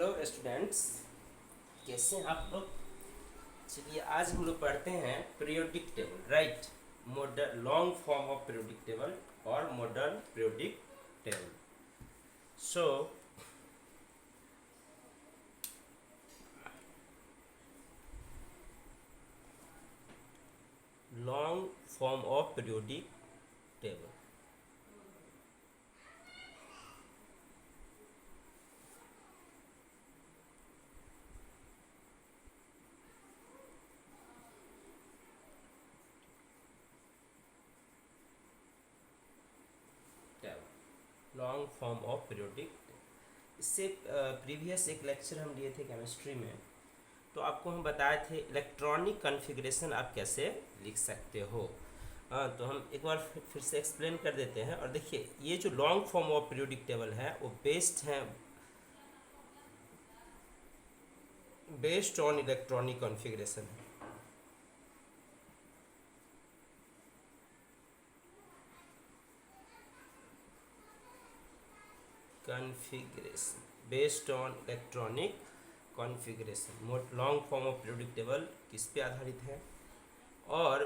Hello students, कैसे हैं आप लोग। चलिए आज हम लोग पढ़ते हैं periodic table, right. Modern long form of periodic table और modern periodic table. So long form of periodic table. Long form of periodic. इससे प्रीवियस एक लेक्चर हम लिए थे केमिस्ट्री में, तो आपको हम बताए थे इलेक्ट्रॉनिक कॉन्फ़िगरेशन आप कैसे लिख सकते हो। हाँ, तो हम एक बार फिर से एक्सप्लेन कर देते हैं। और देखिए, ये जो long form of periodic table है वो बेस्ड ऑन इलेक्ट्रॉनिक कॉन्फ़िगरेशन है। Configuration based on electronic configuration. Long form of periodic table किस पे आधारित है। और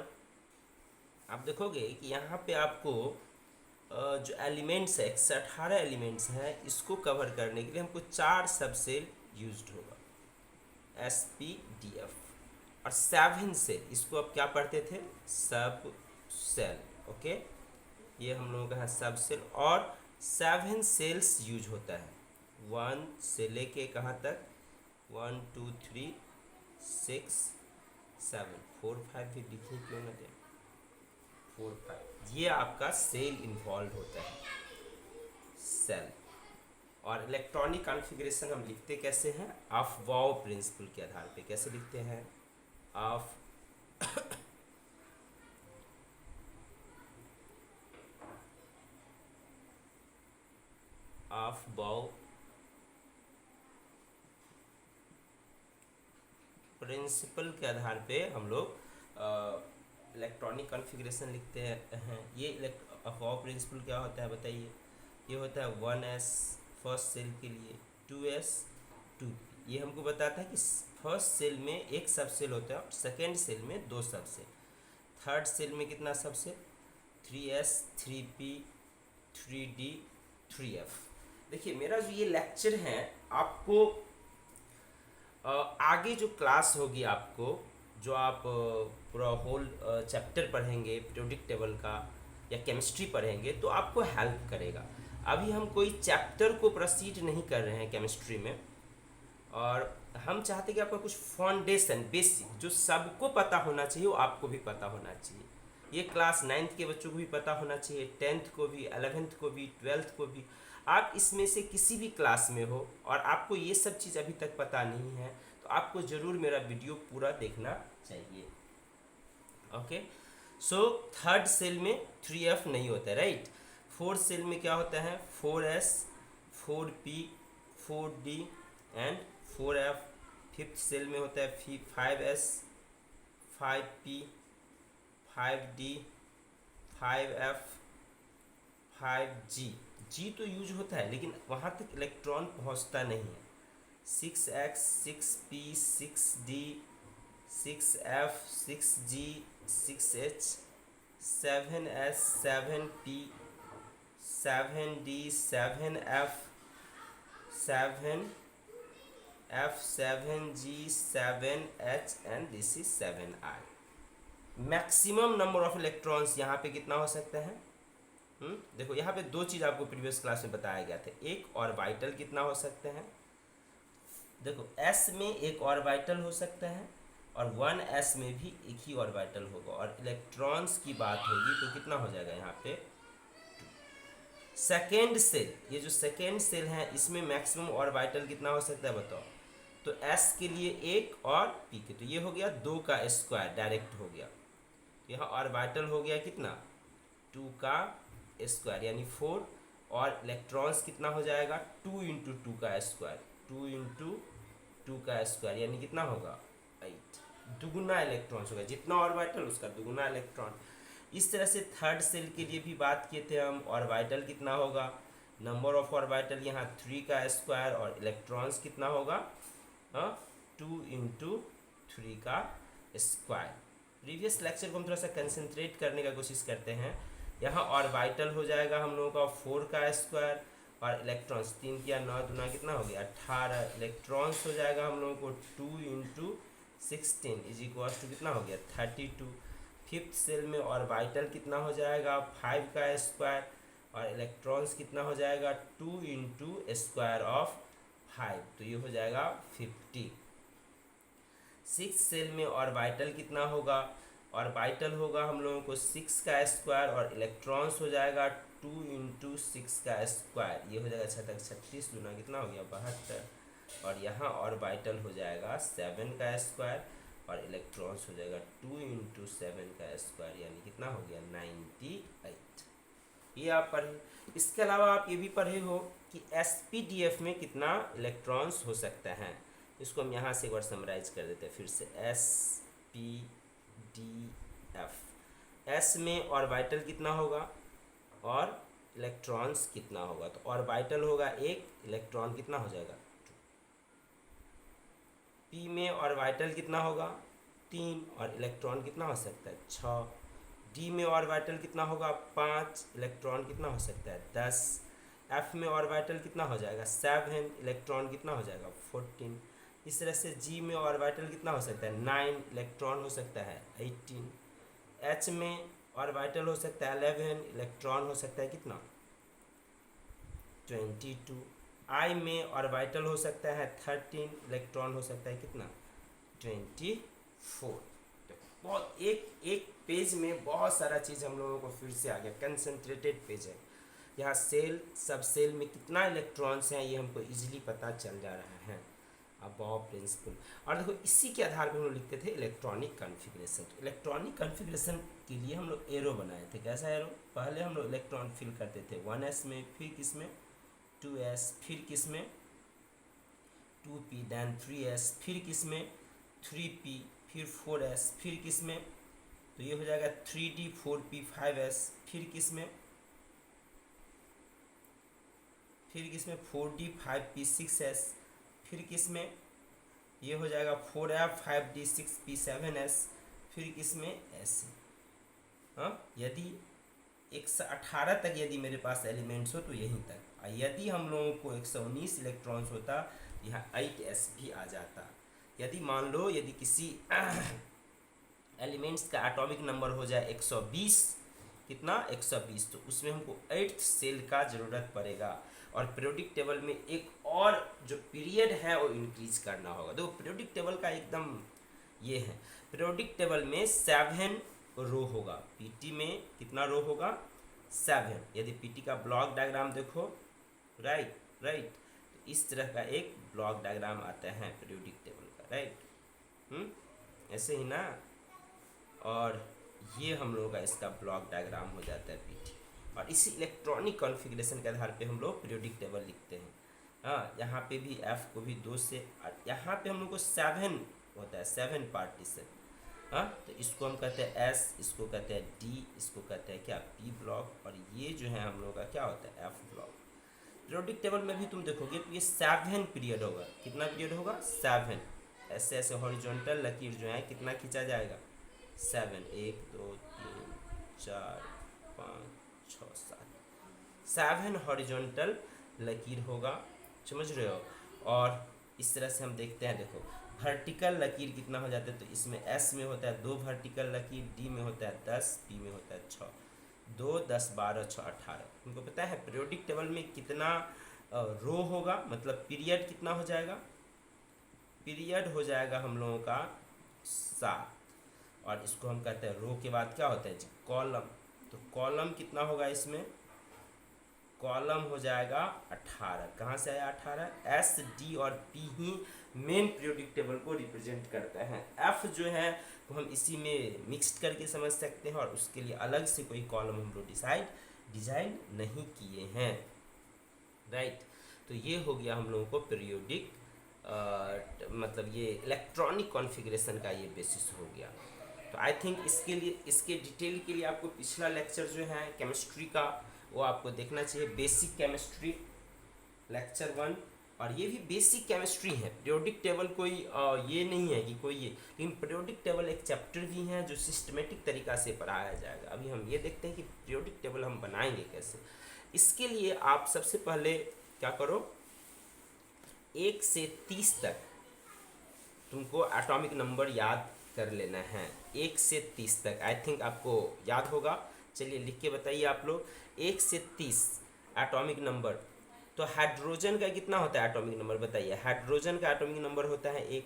आप देखोगे कि यहाँ पे आपको जो एलिमेंट्स है, 118 एलिमेंट्स हैं, इसको कवर करने के लिए हमको 4 सबसेल यूज्ड होगा, SPDF। और 7 सेल, इसको आप क्या पढ़ते थे, सब सेल। ओके, ये हम लोगों का है सब सेल। और 7 सेल्स यूज होता है, 1 से लेके कहाँ तक, 1 2 3 6 7 4 5 भी लिखिए, क्यों ना दें, 4 5, ये आपका सेल इन्वॉल्व होता है, सेल। और इलेक्ट्रॉनिक कॉन्फ़िगरेशन हम लिखते कैसे हैं, अफवाओ प्रिंसिपल के आधार पे। कैसे लिखते हैं, ऑफ अफवाओ प्रिंसिपल के आधार पे हम लोग इलेक्ट्रॉनिक कॉन्फ़िगरेशन लिखते हैं। ये अफवाओ प्रिंसिपल क्या होता है बताइए। ये होता है 1s फर्स्ट सेल के लिए, 2s 2p। ये हमको बताता है कि फर्स्ट सेल में एक सब सेल होता है और सेकेंड सेल में 2 सब सेल। थर्ड सेल में कितना सब cell, 3s 3p 3d 3f। देखिए, मेरा जो ये लेक्चर है आपको आगे जो क्लास होगी, आपको जो आप पूरा होल चैप्टर पढ़ेंगे पीरियोडिक टेबल का या केमिस्ट्री पढ़ेंगे, तो आपको हेल्प करेगा। अभी हम कोई चैप्टर को प्रोसीड नहीं कर रहे हैं केमिस्ट्री में, और हम चाहते हैं कि आपका कुछ फाउंडेशन बेसिक जो सबको पता होना चाहिए वो आपको भी पता होना चाहिए। ये क्लास 9th के बच्चों को भी पता होना चाहिए, 10th को भी, 11th को भी, 12th को भी। आप इसमें से किसी भी क्लास में हो और आपको ये सब चीज़ अभी तक पता नहीं है, तो आपको ज़रूर मेरा वीडियो पूरा देखना चाहिए। ओके, सो थर्ड सेल में 3f नहीं होता है, राइट। फोर्थ सेल में क्या होता है, 4s 4p 4d and 4f। Fifth cell में होता है 5s 5p 5d 5f 5g। जी तो यूज होता है, लेकिन वहाँ तक इलेक्ट्रॉन पहुँचता नहीं है। 6x 6p 6d 6f 6g 6h 7s 7p 7d 7f 7f 7g 7h and this is 7i। Maximum number of electrons यहाँ पे कितना हो सकता है। देखो, यहाँ पे 2 चीज़ आपको प्रीवियस क्लास में बताया गया था। एक ऑर्बिटल कितना हो सकते हैं, देखो s में एक ऑर्बिटल हो सकता है और 1s में भी एक ही ऑर्बिटल होगा। और इलेक्ट्रॉन्स की बात होगी तो कितना हो जाएगा यहाँ पे 2। सेकेंड सेल, ये जो सेकेंड सेल है इसमें मैक्सिमम ऑर्बिटल कितना हो सकता है बताओ। तो s के लिए 1 और p के, तो ये हो गया 2 का स्क्वायर, डायरेक्ट हो गया। यहाँ ऑर्बिटल हो गया कितना, 2 का स्क्वायर यानी 4। और इलेक्ट्रॉन्स कितना हो जाएगा, 2 इंटू 2 का स्क्वायर, 2 इंटू 2 का स्क्वायर यानी कितना होगा 8। दुगुना इलेक्ट्रॉन्स होगा, जितना ऑर्बिटल उसका दुगुना इलेक्ट्रॉन। इस तरह से थर्ड सेल के लिए भी बात किए थे हम, ऑर्बिटल कितना होगा, नंबर ऑफ ऑर्बिटल यहाँ 3 का स्क्वायर और इलेक्ट्रॉन्स कितना होगा 2 इंटू 3 का स्क्वायर। प्रीवियस लेक्चर को हम थोड़ा सा कंसंट्रेट करने का कोशिश करते हैं। यहाँ ऑर्बिटल हो जाएगा हम लोगों का 4 का स्क्वायर और इलेक्ट्रॉन्स 3 किया 9 दूना कितना हो गया 18। इलेक्ट्रॉन्स हो जाएगा हम लोगों को 2 इंटू 16 इज इक्वल टू कितना हो गया 32। फिफ्थ सेल में ऑर्बिटल कितना हो जाएगा 5 का स्क्वायर और इलेक्ट्रॉन्स कितना हो जाएगा 2 इंटू स्क्वायर ऑफ 5, तो ये हो जाएगा 50। सिक्स सेल में ऑर्बिटल कितना होगा, ऑर्बिटल होगा हम लोगों को 6 का स्क्वायर और इलेक्ट्रॉन्स हो जाएगा 2 इंटू 6 का स्क्वायर, ये हो जाएगा 36 दूना कितना हो गया 72। और यहाँ ऑर्बिटल हो जाएगा 7 का स्क्वायर और इलेक्ट्रॉन्स हो जाएगा 2 इंटू 7 का स्क्वायर, यानी कितना हो गया 98। ये आप पढ़े। इसके अलावा आप ये भी पढ़े हो कि SPDF में कितना इलेक्ट्रॉन्स हो सकता है। इसको हम यहाँ से एक बार समराइज कर देते हैं फिर से। SPDF, S में ऑर्बिटल कितना होगा और इलेक्ट्रॉन्स कितना होगा, तो ऑर्बिटल होगा 1, इलेक्ट्रॉन कितना हो जाएगा 2। P में ऑर्बिटल कितना होगा 3 और इलेक्ट्रॉन कितना हो सकता है 6। D में ऑर्बिटल कितना होगा 5, इलेक्ट्रॉन कितना हो सकता है 10। F में ऑर्बिटल कितना हो जाएगा 7, इलेक्ट्रॉन कितना हो जाएगा 14। इस तरह से G में ऑर्बिटल कितना हो सकता है 9, इलेक्ट्रॉन हो सकता है 18। H में ऑर्बिटल हो सकता है 11, इलेक्ट्रॉन हो सकता है कितना 22। I में ऑर्बिटल हो सकता है 13, इलेक्ट्रॉन हो सकता है कितना 24। बहुत एक पेज में बहुत सारा चीज़ हम लोगों को फिर से आ गया, कंसंट्रेटेड पेज है। यहाँ सेल सब सेल में कितना इलेक्ट्रॉन्स हैं ये हमको इजीली पता चल जा रहा है। अबव प्रिंसिपल, और देखो इसी के आधार पर हम लोग लिखते थे इलेक्ट्रॉनिक कॉन्फ़िगरेशन। तो इलेक्ट्रॉनिक कॉन्फ़िगरेशन के लिए हम लोग एरो बनाए थे। कैसा एरो, पहले हम लोग इलेक्ट्रॉन फिल करते थे 1s में, फिर किस में 2s, फिर किस में 2p, दैन 3s, फिर किस में 3p, फिर 4s, फिर किस में, तो ये हो जाएगा 3d 4p 5s, फिर किस में 4d 5p 6s, फिर किस में ये हो जाएगा 4f 5d 6p 7s, फिर किस में ऐसे। हाँ, यदि 118 तक यदि मेरे पास एलिमेंट्स हो तो यहीं तक, यदि हम लोगों को 119 इलेक्ट्रॉन्स होता यहाँ 8s भी आ जाता। यदि मान लो यदि किसी एलिमेंट्स का एटॉमिक नंबर हो जाए 120, कितना 120, तो उसमें हमको 8th सेल का ज़रूरत पड़ेगा। और पीरियोडिक टेबल में एक और जो पीरियड है वो इंक्रीज करना होगा। देखो पीरियोडिक टेबल का एकदम ये है, पीरियोडिक टेबल में 7 रो होगा, पीटी में कितना रो होगा 7। यदि पीटी का ब्लॉक डायग्राम देखो, राइट, तो इस तरह का एक ब्लॉक डायग्राम आता है पीरियोडिक टेबल का, राइट, ऐसे ही ना। और ये हम लोगों का इसका ब्लॉक डायग्राम हो जाता है पीटी। और इसी इलेक्ट्रॉनिक कॉन्फ़िगरेशन के आधार पे हम लोग पीरियोडिक टेबल लिखते हैं। हाँ, यहाँ पे भी F को भी 2 से, और यहाँ पे हम लोग को 7 होता है, 7 पार्टीशन। हाँ, तो इसको हम कहते हैं S, इसको कहते हैं D, इसको कहते हैं क्या P ब्लॉक, और ये जो है हम लोग का क्या होता है F ब्लॉक। पीरियोडिक टेबल में भी तुम देखोगे तो ये 7 पीरियड होगा। कितना पीरियड होगा 7। ऐसे ऐसे हॉरिजॉन्टल लकीर जो है कितना खींचा जाएगा 7, 1 2 3 4 5 6 7 हॉरिजॉन्टल लकीर होगा, समझ रहे हो। और इस तरह से हम देखते हैं, देखो वर्टिकल लकीर कितना हो जाता है, तो इसमें S में होता है 2 वर्टिकल लकीर, D में होता है 10, P में होता है 6, 2 10 12 6 18। तुमको पता है पीरियोडिक टेबल में कितना रो होगा, मतलब पीरियड कितना हो जाएगा, पीरियड हो जाएगा हम लोगों का 7। और इसको हम कहते हैं रो के बाद क्या होता है जी कॉलम, तो कॉलम कितना होगा इसमें, कॉलम हो जाएगा 18। कहाँ से आया 18, S, D और P ही मेन पीरियोडिक टेबल को रिप्रेजेंट करता है। F जो है वो हम इसी में मिक्स्ड करके समझ सकते हैं और उसके लिए अलग से कोई कॉलम हम लोग डिज़ाइन नहीं किए हैं, राइट। तो ये हो गया हम लोगों को पीरियोडिक मतलब ये इलेक्ट्रॉनिक कॉन्फ़िगरेशन का ये बेसिस हो गया। तो आई थिंक इसके लिए, इसके डिटेल के लिए आपको पिछला लेक्चर जो है केमिस्ट्री का वो आपको देखना चाहिए, बेसिक केमिस्ट्री लेक्चर 1। और ये भी बेसिक केमिस्ट्री है, पीरियोडिक टेबल कोई ये नहीं है कि कोई ये, लेकिन पीरियोडिक टेबल एक चैप्टर भी है जो सिस्टमेटिक तरीक़ा से पढ़ाया जाएगा। अभी हम ये देखते हैं कि पीरियोडिक टेबल हम बनाएंगे कैसे। इसके लिए आप सबसे पहले क्या करो, 1 से 30 तक तुमको एटॉमिक नंबर याद कर लेना है। 1 से 30 तक आई थिंक आपको याद होगा। चलिए लिख के बताइए आप लोग, 1 से 30 एटॉमिक नंबर। तो हाइड्रोजन का कितना होता है एटॉमिक नंबर बताइए। हाइड्रोजन का एटॉमिक नंबर होता है 1।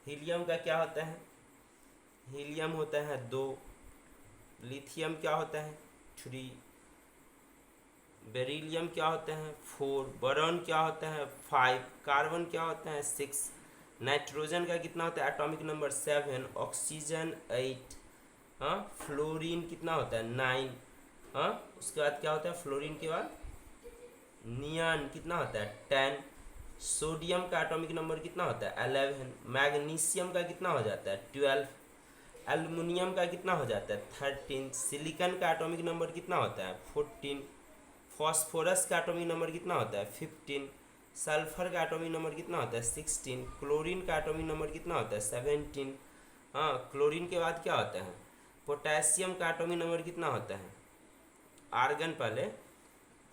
हीलियम का क्या होता है, हीलियम होता है 2। लिथियम क्या होता है 3। बेरिलियम क्या होता है 4। बोरॉन क्या होता है 5। कार्बन क्या होता है 6। नाइट्रोजन का कितना होता है एटॉमिक नंबर 7। ऑक्सीजन 8। हाँ, फ्लोरीन कितना होता है 9। हाँ, उसके बाद क्या होता है फ्लोरीन के बाद नियॉन कितना होता है 10। सोडियम का एटॉमिक नंबर कितना होता है 11। मैग्नीशियम का कितना हो जाता है 12। एल्युमिनियम का कितना हो जाता है 13। सिलिकॉन का एटॉमिक नंबर कितना होता है 14। फॉस्फोरस का एटॉमिक नंबर कितना होता है 15। सल्फर का एटॉमिक नंबर कितना होता है 16। क्लोरीन का एटॉमिक नंबर कितना होता है 17। हाँ, क्लोरीन के बाद क्या होता है पोटेशियम का एटॉमिक नंबर कितना होता है, आर्गन पहले,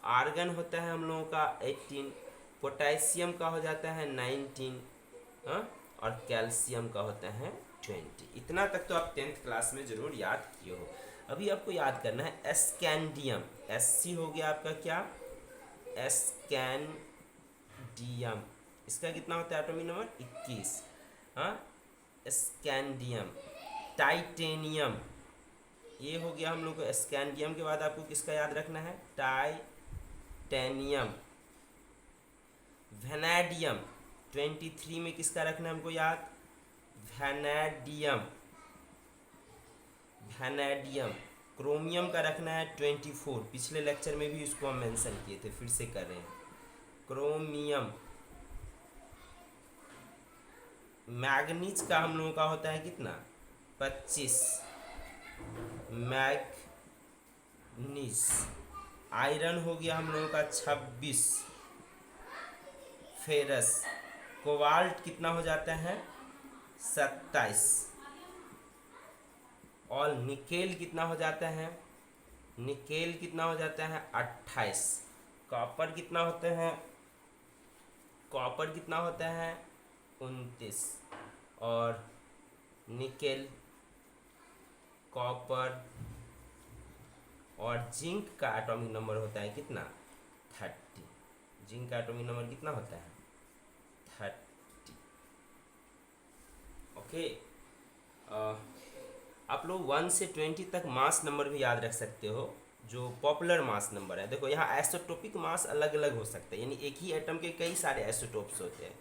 आर्गन होता है हम लोगों का 18। पोटेशियम का हो जाता है 19। हाँ, और कैल्शियम का होता है 20। इतना तक तो आप 10th क्लास में ज़रूर याद किए हो। अभी आपको याद करना है स्कैंडियम, SC हो गया आपका क्या स्कैंडियम। इसका कितना होता है एटॉमिक नंबर 21। हाँ, स्कैंडियम। टाइटेनियम, ये हो गया हम लोग को। स्कैंडियम के बाद आपको किसका याद रखना है टाइटेनियम। वेनेडियम 23 में किसका रखना है हमको याद, वेनेडियम। वेनेडियम। क्रोमियम का रखना है 24। पिछले लेक्चर में भी इसको हम मेंशन किए थे, फिर से कर रहे हैं क्रोमियम। मैग्नीज का हम लोगों का होता है कितना 25 मैग्नीज। आयरन हो गया हम लोगों का 26। फेरस। कोबाल्ट कितना हो जाता है 27। और निकेल कितना हो जाता है, निकेल कितना हो जाता है 28। कॉपर कितना होता है, कॉपर कितना होता है 29। और निकेल, कॉपर और जिंक का एटॉमिक नंबर होता है कितना 30। जिंक का एटॉमिक नंबर कितना होता है 30। ओके, आप लोग 1 से 20 तक मास नंबर भी याद रख सकते हो, जो पॉपुलर मास नंबर है। देखो यहाँ आइसोटोपिक मास अलग अलग हो सकता है, यानी एक ही एटम के कई सारे आइसोटोप्स होते हैं,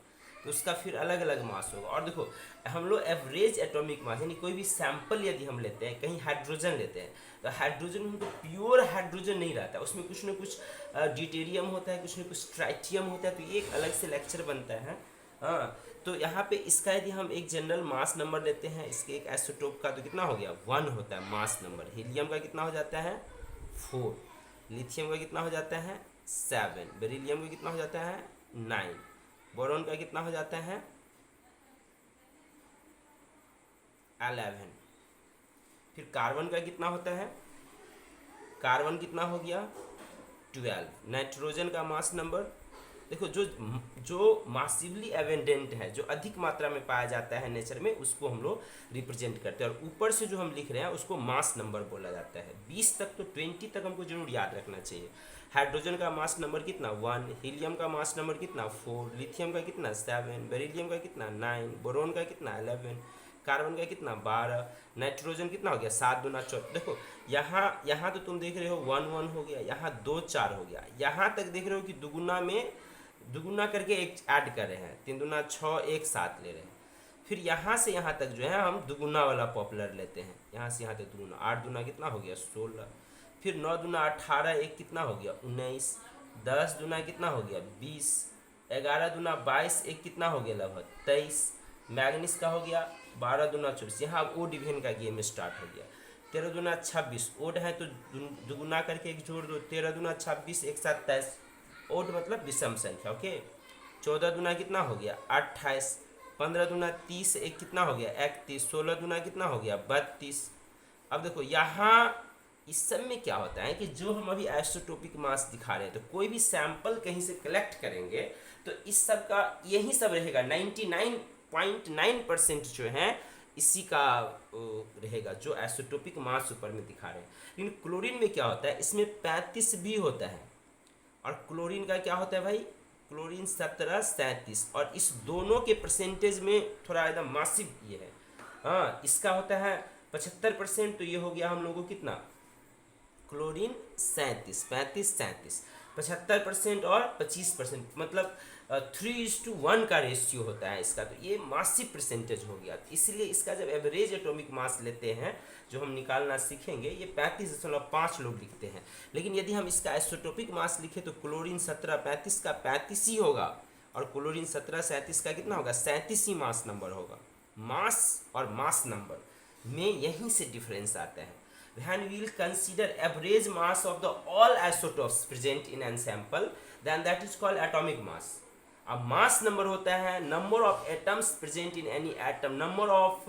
तो उसका फिर अलग अलग मास होगा। और देखो हम लोग एवरेज एटॉमिक मास, यानी कोई भी सैंपल यदि हम लेते हैं, कहीं हाइड्रोजन लेते हैं, तो हाइड्रोजन में तो प्योर हाइड्रोजन नहीं रहता, उसमें कुछ न कुछ ड्यूटेरियम होता है, कुछ न कुछ ट्राइटियम होता है, तो ये एक अलग से लेक्चर बनता है। हाँ, तो यहाँ पे इसका यदि हम एक जनरल मास नंबर लेते हैं, इसके एक आइसोटोप का, तो कितना हो गया 1 होता है मास नंबर। हीलियम का कितना हो जाता है 4। लिथियम का कितना हो जाता है 7। बेरिलियम का कितना हो जाता है 9। बोरॉन का कितना हो जाता है 11। फिर कार्बन का कितना होता है, कार्बन कितना हो गया 12। नाइट्रोजन का मास नंबर, देखो जो मासिवली एवेंडेंट है, जो अधिक मात्रा में पाया जाता है नेचर में, उसको हम लोग रिप्रेजेंट करते हैं। और ऊपर से जो हम लिख रहे हैं उसको मास नंबर बोला जाता है। 20 तक तो 20 तक हमको जरूर याद रखना चाहिए। हाइड्रोजन का मास नंबर कितना 1। हीलियम का मास नंबर कितना 4। लिथियम का कितना 7। बेरिलियम का कितना 9। बोरोन का कितना 11। कार्बन का कितना 12। नाइट्रोजन कितना हो गया 7 दूना 14। देखो यहाँ तो तुम देख रहे हो 1 1 हो गया, यहाँ 2 4 हो गया, यहाँ तक देख रहे हो कि दुगुना में दुगुना करके एक ऐड कर रहे हैं, 3 दूना 6 एक साथ ले रहे हैं। फिर यहाँ से यहाँ तक जो है हम दुगुना वाला पॉपुलर लेते हैं, यहाँ से यहाँ तक दुगुना। 8 दूना कितना हो गया 16। फिर 9 दूना 18, एक कितना हो गया 19। 10 दूना कितना हो गया 20। 11 दूना 22, एक कितना हो गया लगभग 23। मैग्नीज का हो गया 12 दूना 24, यहाँ ओ डिवीजन का गेम स्टार्ट हो गया। 13 दूना 26, ओड है तो दुगुना करके एक जोड़ दो, 13 दूना 26, एक साथ 23, ओड मतलब विषम संख्या, ओके। 14 दूना कितना हो गया 28, 15 दूना 30, एक कितना हो गया 31, 16 दूना कितना हो गया 32। अब देखो यहाँ इस सब में क्या होता है कि जो हम अभी आइसोटोपिक मास दिखा रहे हैं, तो कोई भी सैंपल कहीं से कलेक्ट करेंगे तो इस सब का यही सब रहेगा, 99.9% जो है इसी का रहेगा जो आइसोटोपिक मास ऊपर में दिखा रहे हैं। लेकिन क्लोरीन में क्या होता है, इसमें 35 भी होता है, और क्लोरीन का क्या होता है भाई, क्लोरीन 17, 37, और इस दोनों के परसेंटेज में थोड़ा एकदम मासिव ये है। हाँ, इसका होता है 75%, तो ये हो गया हम लोगों को कितना, क्लोरीन 37, 35, 37, 75% और 25%, मतलब 3:1 का रेशियो होता है इसका, तो ये मासिव परसेंटेज हो गया। इसलिए इसका जब एवरेज एटॉमिक मास लेते हैं, जो हम निकालना सीखेंगे, ये 35.5 लोग लिखते हैं। लेकिन यदि हम इसका आइसोटोपिक मास लिखें तो क्लोरीन 17, 35 का 35 ही होगा, और क्लोरीन 17, 37 का कितना होगा 37 ही मास नंबर होगा। मास और मास नंबर में यहीं से डिफरेंस आता है। When we will consider average mass of the all isotopes present in an sample, then that is called atomic mass. अब मास नंबर होता है number of atoms present in any atom, number of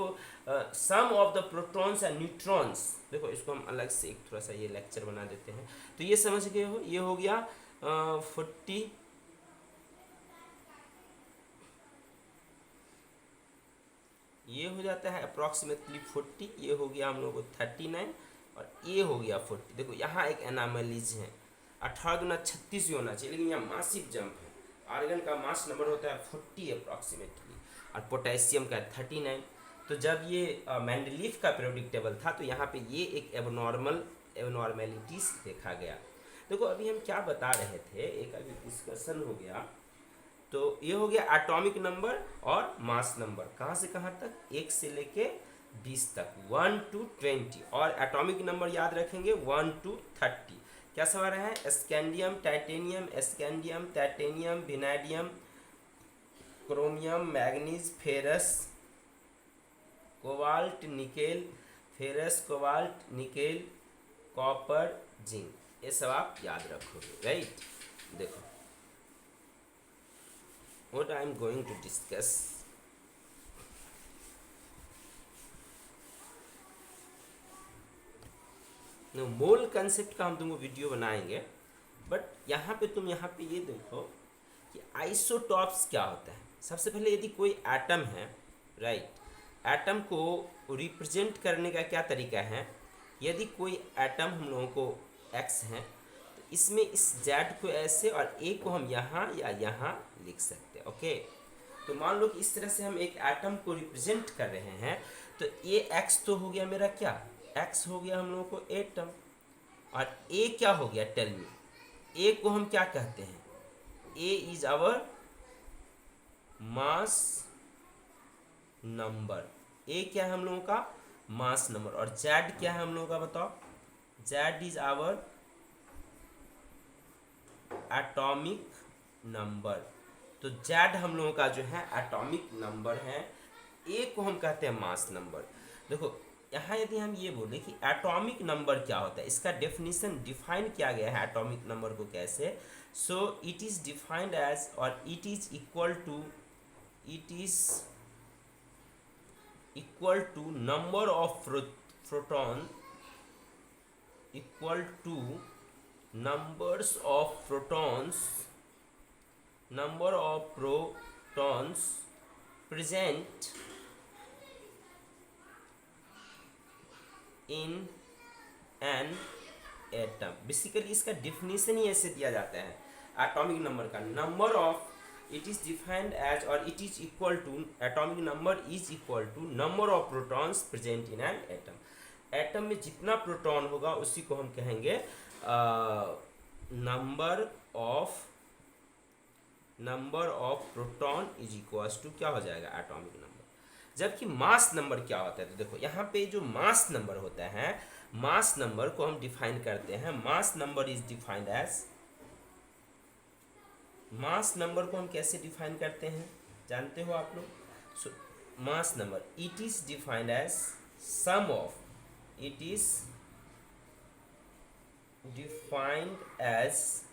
sum of the protons and neutrons. देखो इसको हम अलग से एक थोड़ा सा ये लेक्चर बना देते हैं, तो ये समझ गए हो, ये हो गया 40, ये हो जाता है अप्रॉक्सीमेटली 40, ये हो गया हम लोग को 39, और ये हो गया 40। देखो यहाँ एक एनामलीज है, 18 दूना 36 ही होना चाहिए, लेकिन यहाँ मासिव जंप है। आर्गन का मास नंबर होता है 40 अप्रॉक्सीमेटली, और पोटेशियम का 39। तो जब ये मैंडलीफ का पीरियोडिक टेबल था, तो यहाँ पे ये एक एबनॉर्मेलिटीज देखा गया। देखो अभी हम क्या बता रहे थे, एक अभी डिस्कशन हो गया, तो ये हो गया एटॉमिक नंबर और मास नंबर, कहाँ से कहाँ तक, 1 से लेके 20 तक, 1 to 20, और एटॉमिक नंबर याद रखेंगे 1 to 30। क्या सवाल है, scandium, titanium, vanadium, chromium, manganese, ferrous, cobalt, nickel, ferrous, cobalt, nickel, copper, zinc, ये सब आप याद रखोगे, राइट। देखो what I am going to discuss, mole concept का हम तुमको वीडियो बनाएंगे, बट यहाँ पे तुम यहाँ पे ये देखो कि आइसोटॉप्स क्या होता है। सबसे पहले यदि कोई एटम है, राइट, एटम को रिप्रेजेंट करने का क्या तरीका है, यदि कोई एटम हम लोगों को एक्स है, तो इसमें इस जेड को ऐसे और ए को हम यहाँ या यहाँ लिख सकते हैं, ओके। तो मान लो कि इस तरह से हम एक एटम को रिप्रेजेंट कर रहे हैं, तो ए एक्स तो हो गया मेरा क्या, एक्स हो गया हम लोगों को एटम, और ए क्या हो गया, टेल मी, ए को हम क्या कहते हैं, ए इज आवर मास नंबर, ए क्या है हम लोगों का मास नंबर, और जेड क्या है हम लोगों का बताओ, Z is our atomic number. तो जेड हम लोगों का जो है एटॉमिक नंबर है, ए को हम कहते हैं मास नंबर। देखो यहाँ यदि हम ये बोले कि एटॉमिक नंबर क्या होता है, इसका डेफिनेशन डिफाइन किया गया है एटॉमिक नंबर को कैसे, so it is defined as, और it is equal to number of proton equal to numbers of protons present in an atom। Basically इसका डिफिनीशन ही ऐसे दिया जाता है एटॉमिक नंबर का, number of, it is defined as, और it is equal to, atomic number is equal to number of protons present in an atom. Atom में जितना प्रोटॉन होगा उसी को हम कहेंगे number of proton is equals to क्या हो जाएगा, एटॉमिक नंबर। जबकि मास नंबर क्या होता है, तो देखो यहाँ पे जो मास नंबर होता है, मास नंबर को हम डिफाइन करते हैं, mass number is defined as, mass number को हम कैसे डिफाइन करते हैं जानते हो आप लोग, mass number, it is defined as sum of, it is defined as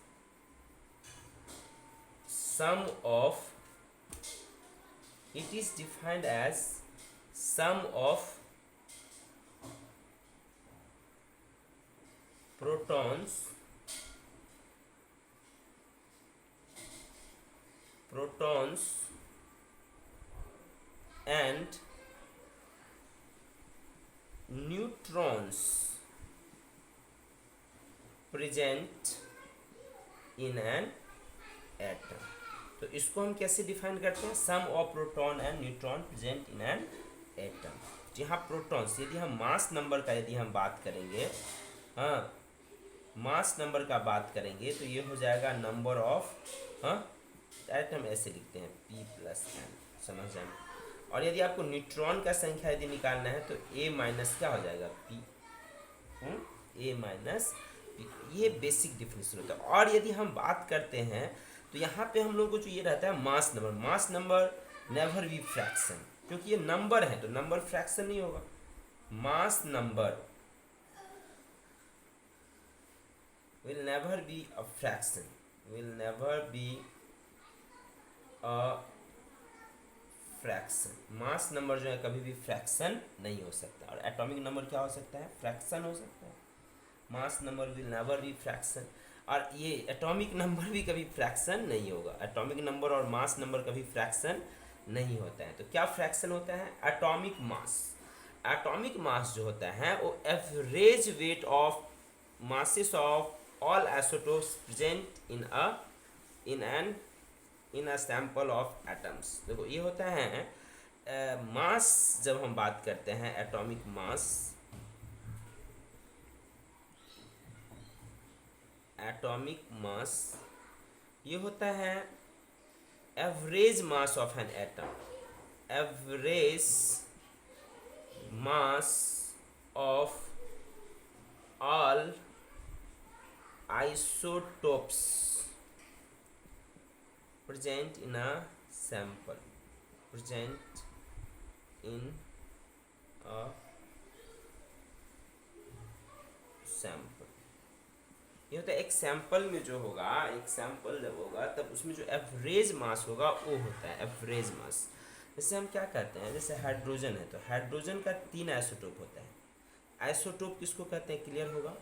sum of, it is defined as sum of protons and neutrons present in an atom। तो इसको हम कैसे डिफाइन करते हैं? Sum of proton and neutron present in an atom. यहाँ protons, यदि हम mass number का यदि हम बात करेंगे, हाँ मास नंबर का बात करेंगे तो ये हो जाएगा नंबर ऑफ, हाँ एटम ऐसे लिखते हैं P प्लस एन, समझ जाए। और यदि आपको न्यूट्रॉन का संख्या यदि निकालना है तो A माइनस क्या हो जाएगा P, A माइनस P। ये बेसिक डिफिनेशन होता है। और यदि हम बात करते हैं तो यहाँ पे हम लोग को जो ये रहता है mass number, mass number never be fraction, क्योंकि ये नंबर है तो नंबर फ्रैक्शन नहीं होगा। Mass number will never be a fraction, will never be a fraction। Mass number जो है कभी भी फ्रैक्शन नहीं हो सकता। और एटॉमिक नंबर क्या हो सकता है? फ्रैक्शन हो सकता है। Mass number will never be fraction, और ये एटॉमिक नंबर भी कभी फ्रैक्शन नहीं होगा। एटॉमिक नंबर और मास नंबर कभी फ्रैक्शन नहीं होता है। तो क्या फ्रैक्शन होता है? Atomic mass. एटॉमिक मास जो होता है वो average weight of masses of all isotopes present in a sample of atoms। देखो ये होता है मास। जब हम बात करते हैं एटॉमिक मास, एटॉमिक मास ये होता है average mass of an atom, average mass of all isotopes present in a sample, present in a sample। ये होता है एक सैंपल में जो होगा, एक सैंपल जब होगा तब उसमें जो एवरेज मास होगा वो होता है एवरेज मास। जैसे हम क्या कहते हैं, जैसे हाइड्रोजन है तो हाइड्रोजन का 3 आइसोटोप होता है। आइसोटोप किसको कहते हैं? क्लियर होगा?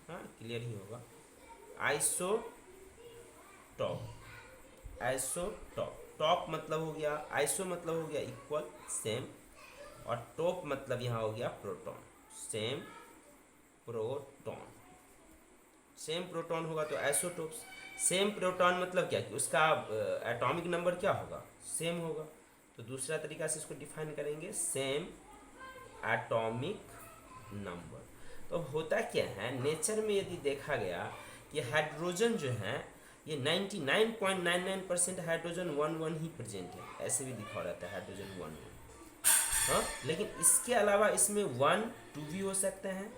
हाँ क्लियर ही होगा। आइसोटॉप, आइसोटॉप, टॉप मतलब हो गया, आइसो मतलब हो गया इक्वल सेम, और टॉप मतलब यहाँ हो गया proton, same proton. Same proton होगा तो आइसोटोप्स। सेम प्रोटॉन मतलब क्या कि उसका एटॉमिक नंबर क्या होगा? सेम होगा। तो दूसरा तरीका से इसको डिफाइन करेंगे, सेम एटॉमिक नंबर। तो होता क्या है नेचर में, यदि देखा गया कि हाइड्रोजन जो है ये 99.99% हाइड्रोजन 1 ही प्रेजेंट है, ऐसे भी दिखा रहता है हाइड्रोजन 1। हाँ लेकिन इसके अलावा इसमें 1 2 भी हो सकते हैं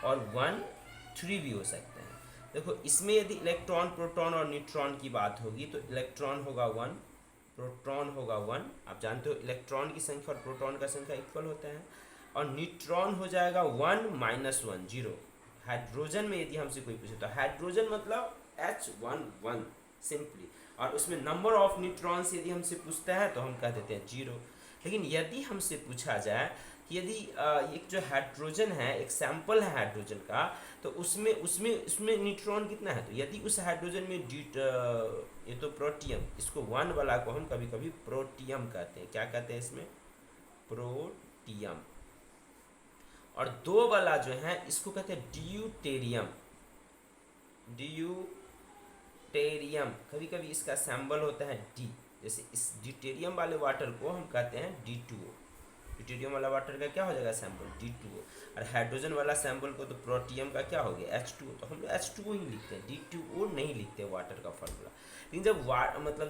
और 1 3 भी हो सकते हैं। देखो इसमें यदि इलेक्ट्रॉन प्रोटॉन और न्यूट्रॉन की बात होगी तो इलेक्ट्रॉन होगा 1, प्रोटॉन होगा 1। आप जानते हो इलेक्ट्रॉन की संख्या और प्रोटॉन का संख्या इक्वल होता है। और न्यूट्रॉन हो जाएगा 1 - 1 0। हाइड्रोजन में यदि हमसे कोई पूछे तो हाइड्रोजन मतलब H11 सिंपली, और उसमें नंबर ऑफ न्यूट्रॉन्स यदि हमसे पूछता है तो हम कह देते हैं 0। लेकिन यदि हमसे पूछा जाए कि यदि एक जो हाइड्रोजन है, एक सैंपल है हाइड्रोजन का, तो उसमें न्यूट्रॉन कितना है, तो यदि उस हाइड्रोजन में ये तो प्रोटियम, इसको 1 वाला को हम कभी कभी प्रोटियम कहते हैं। क्या कहते हैं इसमें? प्रोटियम। और 2 वाला जो है इसको कहते हैं ड्यूटेरियम, ड्यूटेरियम। कभी कभी इसका सिंबल होता है D, जैसे इस ड्यूटेरियम वाले वाटर को हम कहते हैं D2O। ड्यूटेरियम वाला वाटर का क्या हो जाएगा सिंबल? D2O। और हाइड्रोजन वाला सिंबल को तो प्रोटियम का क्या हो गया? H2O। तो हम लोग H2O ही लिखते हैं, D2O नहीं लिखते वाटर का फॉर्मूला। लेकिन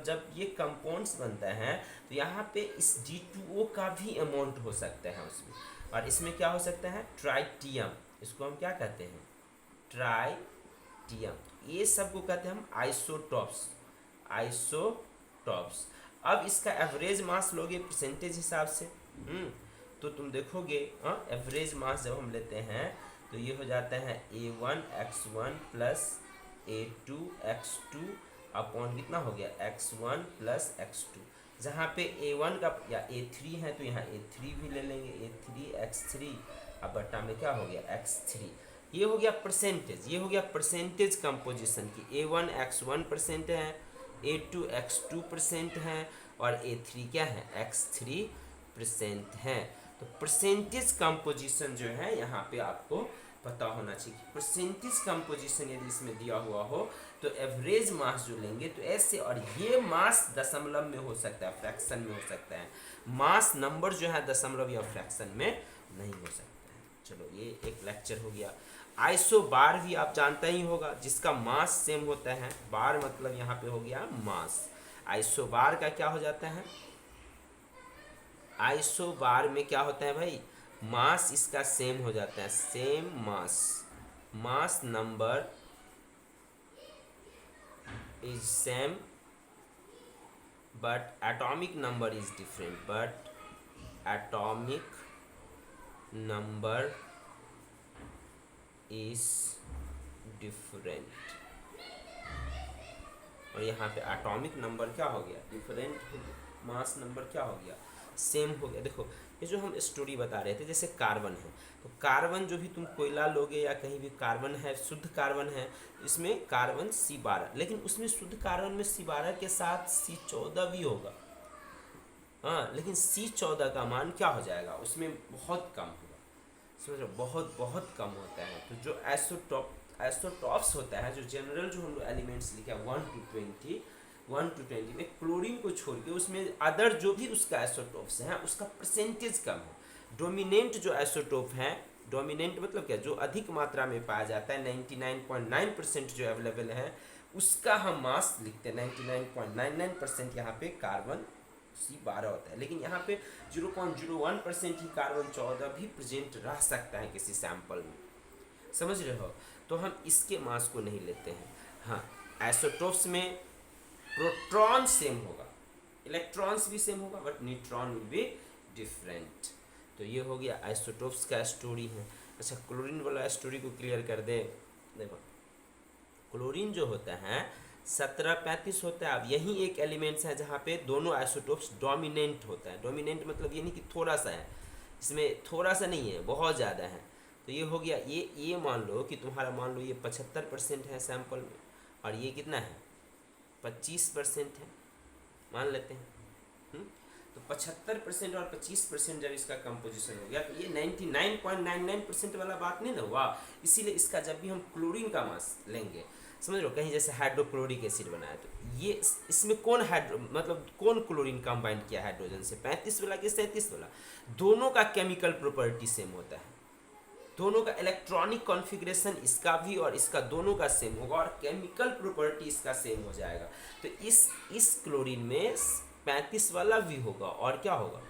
जब ये कंपाउंड्स बनता है तो यहाँ पे इस D2O का भी अमाउंट हो सकता है उसमें। और इसमें क्या हो सकता है? ट्राइटियम। इसको हम क्या कहते हैं? ट्राइटियम। ये सब को कहते हैं हम आइसोटॉप्स, आइसोटॉप्स। अब इसका एवरेज मास लोगे परसेंटेज हिसाब से, तो तुम देखोगे एवरेज मास जब हम लेते हैं तो ये हो जाता है A1x1 प्लस A2x2 अपॉन कितना हो गया x1 प्लस x2, जहाँ पे A1 का या A3 है तो यहाँ A3 भी ले लेंगे, A3x3 अब बट्टा में क्या हो गया x3। ये हो गया परसेंटेज, ये हो गया परसेंटेज कंपोजिशन की A1x1% है, A2x2% है और A3 क्या है x3% है। तो परसेंटेज कंपोजिशन जो है यहाँ पे आपको पता होना चाहिए। परसेंटेज कंपोजिशन यदि इसमें दिया हुआ हो तो एवरेज मास जो लेंगे तो ऐसे, और ये मास दशमलव में हो सकता है, फ्रैक्शन में हो सकता है, मास नंबर जो है दशमलव या फ्रैक्शन में नहीं हो सकता है। चलो ये एक लेक्चर हो गया। आइसो बार भी आप जानता ही होगा, जिसका मास सेम होता है, बार मतलब यहाँ पे हो गया मास। आइसो बार का क्या हो जाता है, आइसो बार में क्या होता है भाई, मास इसका सेम हो जाता है, same mass, mass number is same but atomic number is different, but atomic number is different. और यहाँ पे एटॉमिक नंबर क्या हो गया, डिफरेंट हो गया, मास नंबर क्या हो गया, सेम हो गया। देखो ये जो हम स्टोरी बता रहे थे, जैसे कार्बन है तो कार्बन जो भी तुम कोयला लोगे या कहीं भी कार्बन है, शुद्ध कार्बन है, इसमें कार्बन C12, लेकिन उसमें शुद्ध कार्बन में C12 के साथ C14 भी होगा, हाँ, लेकिन C14 का मान क्या हो जाएगा, उसमें बहुत कम होगा, समझ लो, बहुत बहुत कम होता है। तो जो आइसोटॉप्स होता है, जो जनरल जो हम लोग एलिमेंट्स लिखे हैं 1 to 20 में क्लोरीन को छोड़ के उसमें अदर जो भी उसका आइसोटॉप्स हैं उसका परसेंटेज कम है। डोमिनेंट जो आइसोटॉप है, डोमिनेंट मतलब क्या, जो अधिक मात्रा में पाया जाता है, 99.9% जो अवेलेबल है उसका हम मास लिखते हैं, 99.99% यहाँ पे कार्बन C12 होता है, लेकिन यहाँ पे 0.01% ही कार्बन 14 भी प्रेजेंट रह सकता है किसी सैंपल में, समझ रहे हो। तो हम इसके मास को नहीं लेते हैं। हाँ, आइसोटॉप्स में प्रोटॉन सेम होगा, इलेक्ट्रॉन्स भी सेम होगा, but neutron will be different. तो ये हो गया आइसोटॉप्स का स्टोरी है। अच्छा, क्लोरीन वाला स्टोरी को क्लियर कर दे। देखो क्लोरीन जो होता है 1735 होता है। अब यही एक एलिमेंट्स है जहाँ पे दोनों आइसोटॉप्स डोमिनेंट होता है। डोमिनेंट मतलब ये नहीं कि थोड़ा सा है, इसमें थोड़ा सा नहीं है, बहुत ज़्यादा है। तो ये हो गया, ये मान लो कि तुम्हारा, मान लो ये 75% है सैंपल में, और ये कितना है 25% है, मान लेते हैं। तो 75% और 25% जब इसका कंपोजिशन हो गया तो ये 99.99% वाला बात नहीं ना हुआ। इसीलिए इसका जब भी हम क्लोरीन का मास लेंगे, समझ लो, कहीं जैसे हाइड्रोक्लोरिक एसिड बनाया तो ये इसमें कौन मतलब कौन क्लोरीन कंबाइन किया हाइड्रोजन से, 35 वाला कि 37 वाला, दोनों का केमिकल प्रॉपर्टी सेम होता है, दोनों का इलेक्ट्रॉनिक कॉन्फ़िगरेशन इसका भी और इसका दोनों का सेम होगा, और केमिकल प्रॉपर्टी इसका सेम हो जाएगा। तो इस क्लोरीन में 35 वाला भी होगा और क्या होगा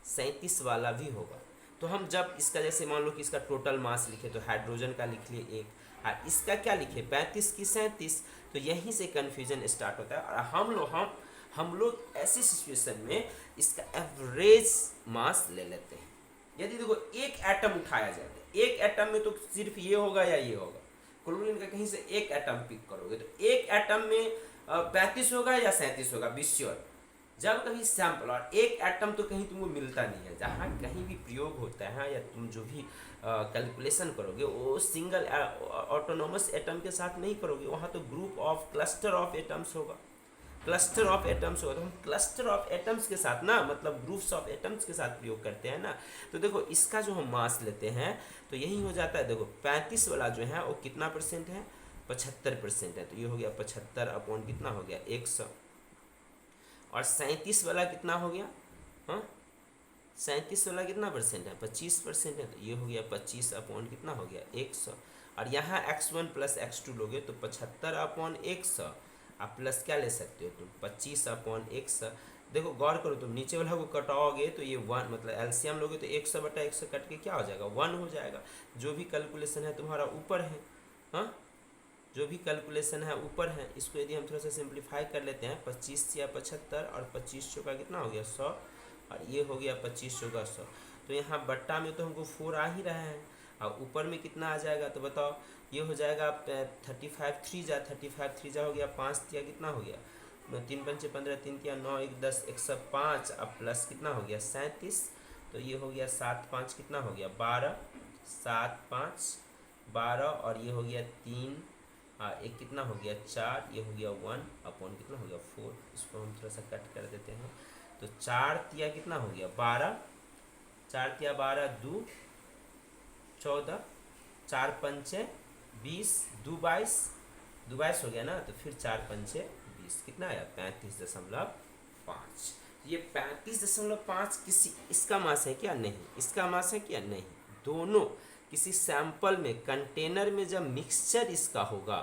37 वाला भी होगा। तो हम जब इसका, जैसे मान लो कि इसका टोटल मास लिखे तो हाइड्रोजन का लिख लिए 1, और इसका क्या लिखे 35 की 37, तो यहीं से कन्फ्यूजन स्टार्ट होता है। और हम लोग ऐसी सिचुएशन में इसका एवरेज मास ले लेते हैं। यदि देखो एक एटम उठाया जाए, एक एटम में तो सिर्फ ये होगा या ये होगा, क्लोरीन का कहीं से एक एटम पिक करोगे तो एक एटम में 35 होगा या 37 होगा, बी श्योर। जब कभी सैंपल, और एक एटम तो कहीं तुमको मिलता नहीं है, जहाँ कहीं भी प्रयोग होता है या तुम जो भी कैलकुलेशन करोगे वो सिंगल ऑटोनोमस एटम के साथ नहीं करोगे, वहाँ तो group of cluster of atoms होगा, क्लस्टर ऑफ एटम्स होगा। तो हम क्लस्टर ऑफ एटम्स के साथ ना, मतलब ग्रुप्स ऑफ एटम्स के साथ प्रयोग करते हैं ना। तो देखो इसका जो हम मास लेते हैं तो यही हो जाता है। देखो 35 वाला जो है वो कितना परसेंट है, 75% है, तो ये हो गया 75 अपॉन कितना हो गया 100। और 37 वाला कितना हो गया, हाँ 37 वाला कितना परसेंट है 25% है, तो ये हो गया 25 अपॉन कितना हो गया 100। और यहाँ x1 प्लस x2 लोगे तो 75 अपॉन 100, आप प्लस क्या ले सकते हो तुम 25 अपॉन 100। देखो गौर करो, तुम नीचे वाला को कटाओगे तो ये 1, मतलब एलसीएम लोगे तो 100/100 कट के क्या हो जाएगा 1 हो जाएगा। जो भी कैलकुलेशन है तुम्हारा ऊपर है, हाँ जो भी कैलकुलेशन है ऊपर है, इसको यदि हम थोड़ा सा सिंप्लीफाई कर लेते हैं, 25 या 75 और 25 चौका कितना हो गया 100, और ये हो गया 25 चौका 100। तो यहाँ बट्टा में तो हमको 4 आ ही रहा है, और ऊपर में कितना आ जाएगा तो बताओ, ये हो जाएगा 35 3 जा हो गया 5 तिया कितना हो गया 3 पंचे 15, 3 तिया 9, 1 10, 105, अब प्लस कितना हो गया 37, तो ये हो गया 7 5 कितना हो गया 12, 7 5 12, और ये हो गया 3, एक कितना हो गया 4, ये हो गया 1 अपॉन कितना हो गया 4। इसको हम थोड़ा सा कट कर देते हैं, तो 4 तिया कितना हो गया 12, 4 तिया 12, 2 14, 4 पंचे 20, 2 22, 2 22 हो गया ना, तो फिर 4 पंचे 20 कितना आया 35.5। ये 35.5 किसी इसका मास है क्या? नहीं। इसका मास है क्या? नहीं। दोनों किसी सैंपल में, कंटेनर में जब मिक्सचर इसका होगा,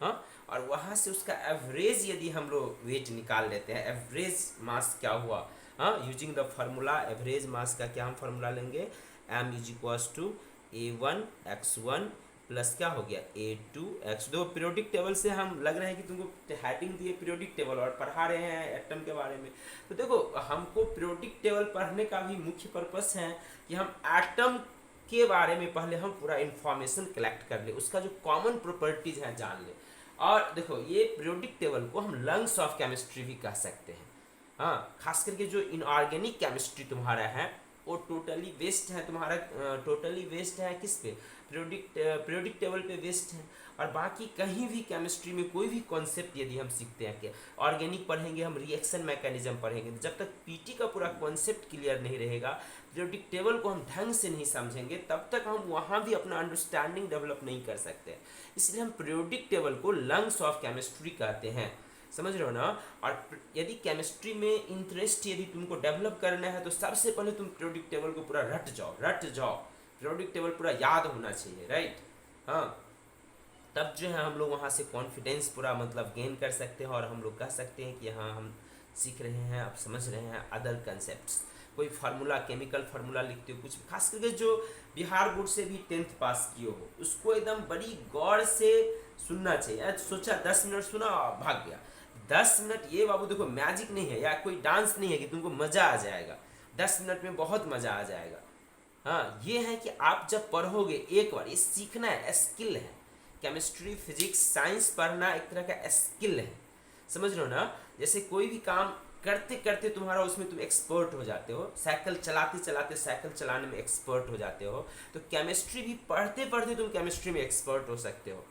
हाँ, और वहाँ से उसका एवरेज यदि हम लोग वेट निकाल लेते हैं, एवरेज मास क्या हुआ, हाँ, using the formula average mass का क्या हम फार्मूला लेंगे, m is equals to A1 x1 plus क्या हो गया A2 x2। पीरियोडिक टेबल से हम लग रहे हैं कि तुमको हेडिंग दिए पीरियोडिक टेबल और पढ़ा रहे हैं एटम के बारे में। तो देखो, हमको पीरियोडिक टेबल पढ़ने का भी मुख्य पर्पस है कि हम एटम के बारे में पहले हम पूरा इन्फॉर्मेशन कलेक्ट कर ले, उसका जो कॉमन प्रॉपर्टीज हैं जान ले। और देखो, ये पीरियोडिक टेबल को हम लंग्स ऑफ केमिस्ट्री भी कह सकते हैं। हाँ, खास करके जो इनऑर्गेनिक केमिस्ट्री तुम्हारा है वो टोटली वेस्ट है, तुम्हारा टोटली वेस्ट है किस पे, पीरियोडिक टेबल पे वेस्ट है। और बाकी कहीं भी केमिस्ट्री में कोई भी कॉन्सेप्ट यदि हम सीखते हैं, कि ऑर्गेनिक पढ़ेंगे हम, रिएक्शन मैकेनिज्म पढ़ेंगे, जब तक पीटी का पूरा कॉन्सेप्ट क्लियर नहीं रहेगा, पीरियोडिक टेबल को हम ढंग से नहीं समझेंगे, तब तक हम वहाँ भी अपना अंडरस्टैंडिंग डेवलप नहीं कर सकते। इसलिए हम पीरियोडिक टेबल को लंग्स ऑफ केमिस्ट्री कहते हैं, समझ रहे हो ना। और यदि केमिस्ट्री में इंटरेस्ट यदि तुमको डेवलप करना है, तो सबसे पहले तुम पीरियोडिक टेबल को पूरा रट जाओ, पीरियोडिक टेबल पूरा याद होना चाहिए, राइट। हाँ, तब जो है हम लोग वहाँ से कॉन्फिडेंस पूरा मतलब गेन कर सकते हैं, और हम लोग कह सकते हैं कि हाँ, हम सीख रहे हैं, अब समझ रहे हैं अदर कंसेप्ट। कोई फार्मूला, केमिकल फार्मूला लिखते हो, कुछ खास करके जो बिहार बोर्ड से भी 10th पास किए हो, उसको एकदम बड़ी गौर से सुनना चाहिए। सोचा 10 मिनट सुना भाग गया, 10 मिनट, ये बाबू देखो मैजिक नहीं है या कोई डांस नहीं है कि तुमको मज़ा आ जाएगा, 10 मिनट में बहुत मज़ा आ जाएगा। हाँ, ये है कि आप जब पढ़ोगे एक बार, ये सीखना है, स्किल है। केमिस्ट्री, फिजिक्स, साइंस पढ़ना एक तरह का स्किल है, समझ रहे हो ना। जैसे कोई भी काम करते करते तुम्हारा उसमें तुम एक्सपर्ट हो जाते हो, साइकिल चलाते चलाते साइकिल चलाने में एक्सपर्ट हो जाते हो, तो केमिस्ट्री भी पढ़ते पढ़ते तुम केमिस्ट्री में एक्सपर्ट हो सकते हो।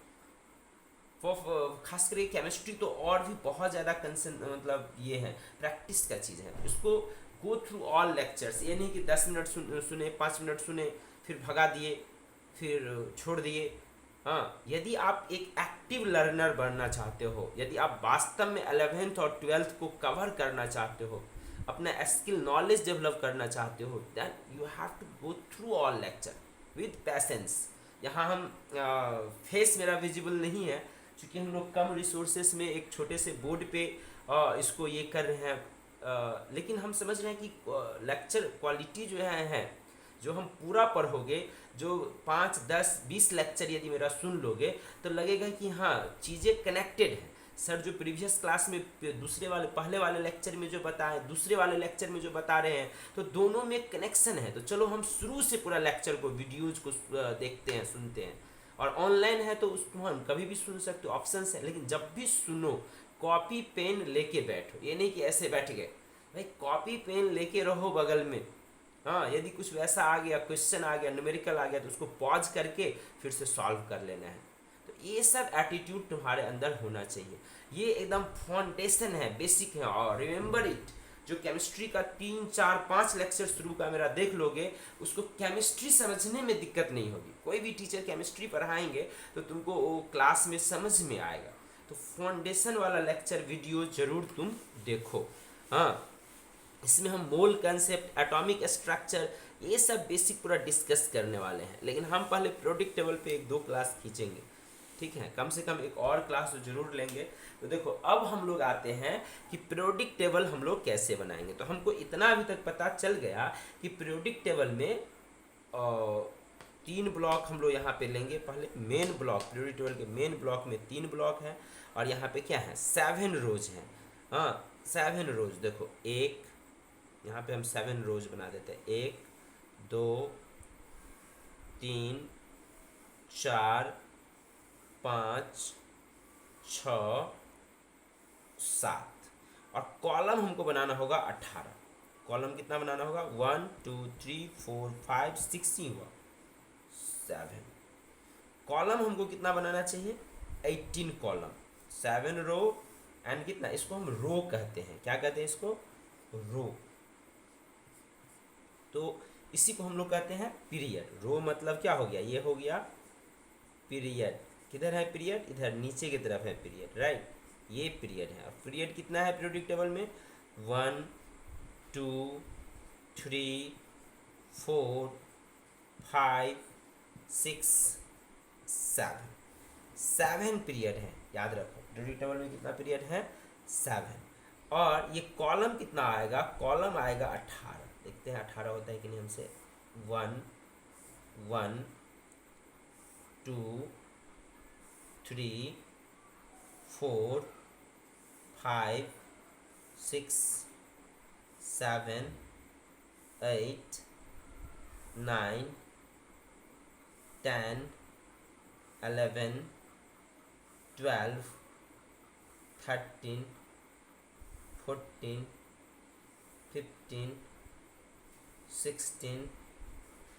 खास करके केमिस्ट्री तो और भी बहुत ज़्यादा मतलब ये है, प्रैक्टिस का चीज़ है। उसको गो थ्रू ऑल लेक्चर्स, ये नहीं कि 10 मिनट सुने 5 मिनट सुने फिर भगा दिए फिर छोड़ दिए। हाँ, यदि आप एक एक्टिव लर्नर बनना चाहते हो, यदि आप वास्तव में 11th और 12th को कवर करना चाहते हो, अपना स्किल नॉलेज डेवलप करना चाहते हो, then you have to go through all lecture with patience. यहाँ हम फेस मेरा विजिबल नहीं है क्योंकि हम लोग कम रिसोर्सेस में एक छोटे से बोर्ड पे इसको ये कर रहे हैं, लेकिन हम समझ रहे हैं कि लेक्चर क्वालिटी जो है जो हम पूरा पढ़ोगे, जो 5 10 20 लेक्चर यदि मेरा सुन लोगे, तो लगेगा कि हाँ, चीज़ें कनेक्टेड हैं। सर जो प्रीवियस क्लास में दूसरे वाले पहले वाले लेक्चर में जो बताए, दूसरे वाले लेक्चर में जो बता रहे हैं, तो दोनों में कनेक्शन है। तो चलो हम शुरू से पूरा लेक्चर को, वीडियोज़ को देखते हैं, सुनते हैं। और ऑनलाइन है तो उसको हम कभी भी सुन सकते हो, ऑप्शंस है। लेकिन जब भी सुनो, कॉपी पेन लेके बैठो, ये नहीं कि ऐसे बैठ गए भाई, कॉपी पेन लेके रहो बगल में। हाँ, यदि कुछ वैसा आ गया, क्वेश्चन आ गया, न्यूमेरिकल आ गया, तो उसको पॉज करके फिर से सॉल्व कर लेना है। तो ये सब एटीट्यूड तुम्हारे अंदर होना चाहिए। ये एकदम फाउंडेशन है, बेसिक है। और रिमेंबर इट, जो केमिस्ट्री का 3 4 5 लेक्चर शुरू का मेरा देख लोगे, उसको केमिस्ट्री समझने में दिक्कत नहीं होगी। कोई भी टीचर केमिस्ट्री पढ़ाएंगे तो तुमको वो क्लास में समझ में आएगा। तो फाउंडेशन वाला लेक्चर वीडियो जरूर तुम देखो। हाँ, इसमें हम मोल कंसेप्ट, एटॉमिक स्ट्रक्चर, ये सब बेसिक पूरा डिस्कस करने वाले हैं। लेकिन हम पहले पीरियोडिक टेबल पे 1-2 क्लास खींचेंगे, ठीक है, कम से कम एक और क्लास तो जरूर लेंगे। तो देखो, अब हम लोग आते हैं कि पीरियोडिक टेबल हम लोग कैसे बनाएंगे। तो हमको इतना अभी तक पता चल गया कि पीरियोडिक टेबल में तीन ब्लॉक हम लोग यहाँ पे लेंगे। पहले मेन ब्लॉक, पीरियोडिक टेबल के मेन ब्लॉक में तीन ब्लॉक है और यहाँ पे क्या है 7 रोज हैं। हाँ 7 रोज, देखो एक, यहाँ पे हम 7 रोज बना देते हैं, 1 2 3 4 5 6 7 और कॉलम हमको बनाना होगा 18। कॉलम कितना बनाना होगा 1 2 3 4 5 6 ही हुआ 7। कॉलम हमको कितना बनाना चाहिए 18 कॉलम, 7 रो एंड कितना, इसको हम रो कहते हैं, क्या कहते हैं इसको, रो। तो इसी को हम लोग कहते हैं पीरियड। रो मतलब क्या हो गया, ये हो गया पीरियड। किधर है पीरियड, इधर नीचे की तरफ है पीरियड, राइट, ये पीरियड है। पीरियड कितना है पीरियोडिक टेबल में 1 2 3 4 5 6 7 पीरियड है, याद रखो पीरियोडिक टेबल में कितना पीरियड है 7। और ये कॉलम कितना आएगा, कॉलम आएगा 18। देखते हैं 18 होता है कि नहीं हमसे। 1 1 2 3 4 5 6 7 8 9 10 11 12 13 14 15 16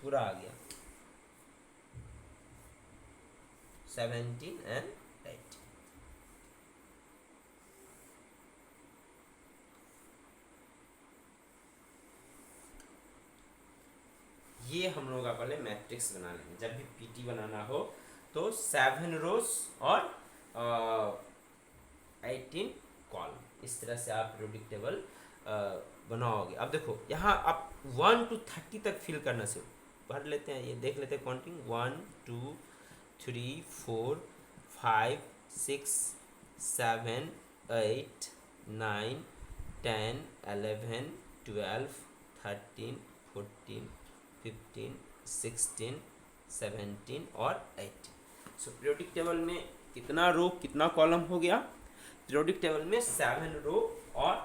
पूरा आ गया 17 एंड 18। ये हम लोग का पहले मैट्रिक्स बना लेंगे। जब भी पीटी बनाना हो तो 7 रोज और 18 कॉलम, इस तरह से आप पीरियोडिक टेबल बनाओगे। अब देखो यहाँ आप 1 to 30 तक फिल करना से पढ़ लेते हैं, ये देख लेते हैं काउंटिंग 1 2 3 4 5 6 7 8 9 10 11 12 13 14 15 16 17 और 18। सो पीरियोडिक टेबल में कितना रो कितना कॉलम हो गया, पीरियोडिक टेबल में 7 रो और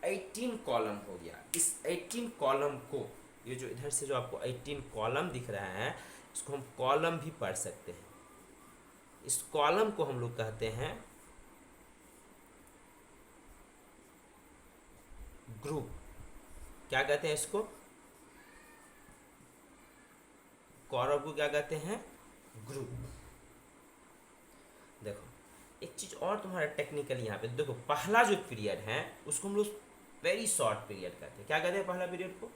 18 कॉलम हो गया। इस 18 कॉलम को, ये जो इधर से जो आपको 18 कॉलम दिख रहा है, इसको हम कॉलम भी पढ़ सकते हैं। इस कॉलम को हम लोग कहते हैं ग्रुप। क्या कहते हैं इसको, कॉलम को क्या कहते हैं, ग्रुप। देखो एक चीज और तुम्हारा टेक्निकल यहाँ पे देखो, पहला जो पीरियड है उसको हम लोग वेरी शॉर्ट पीरियड कहते हैं। क्या कहते हैं पहला पीरियड को,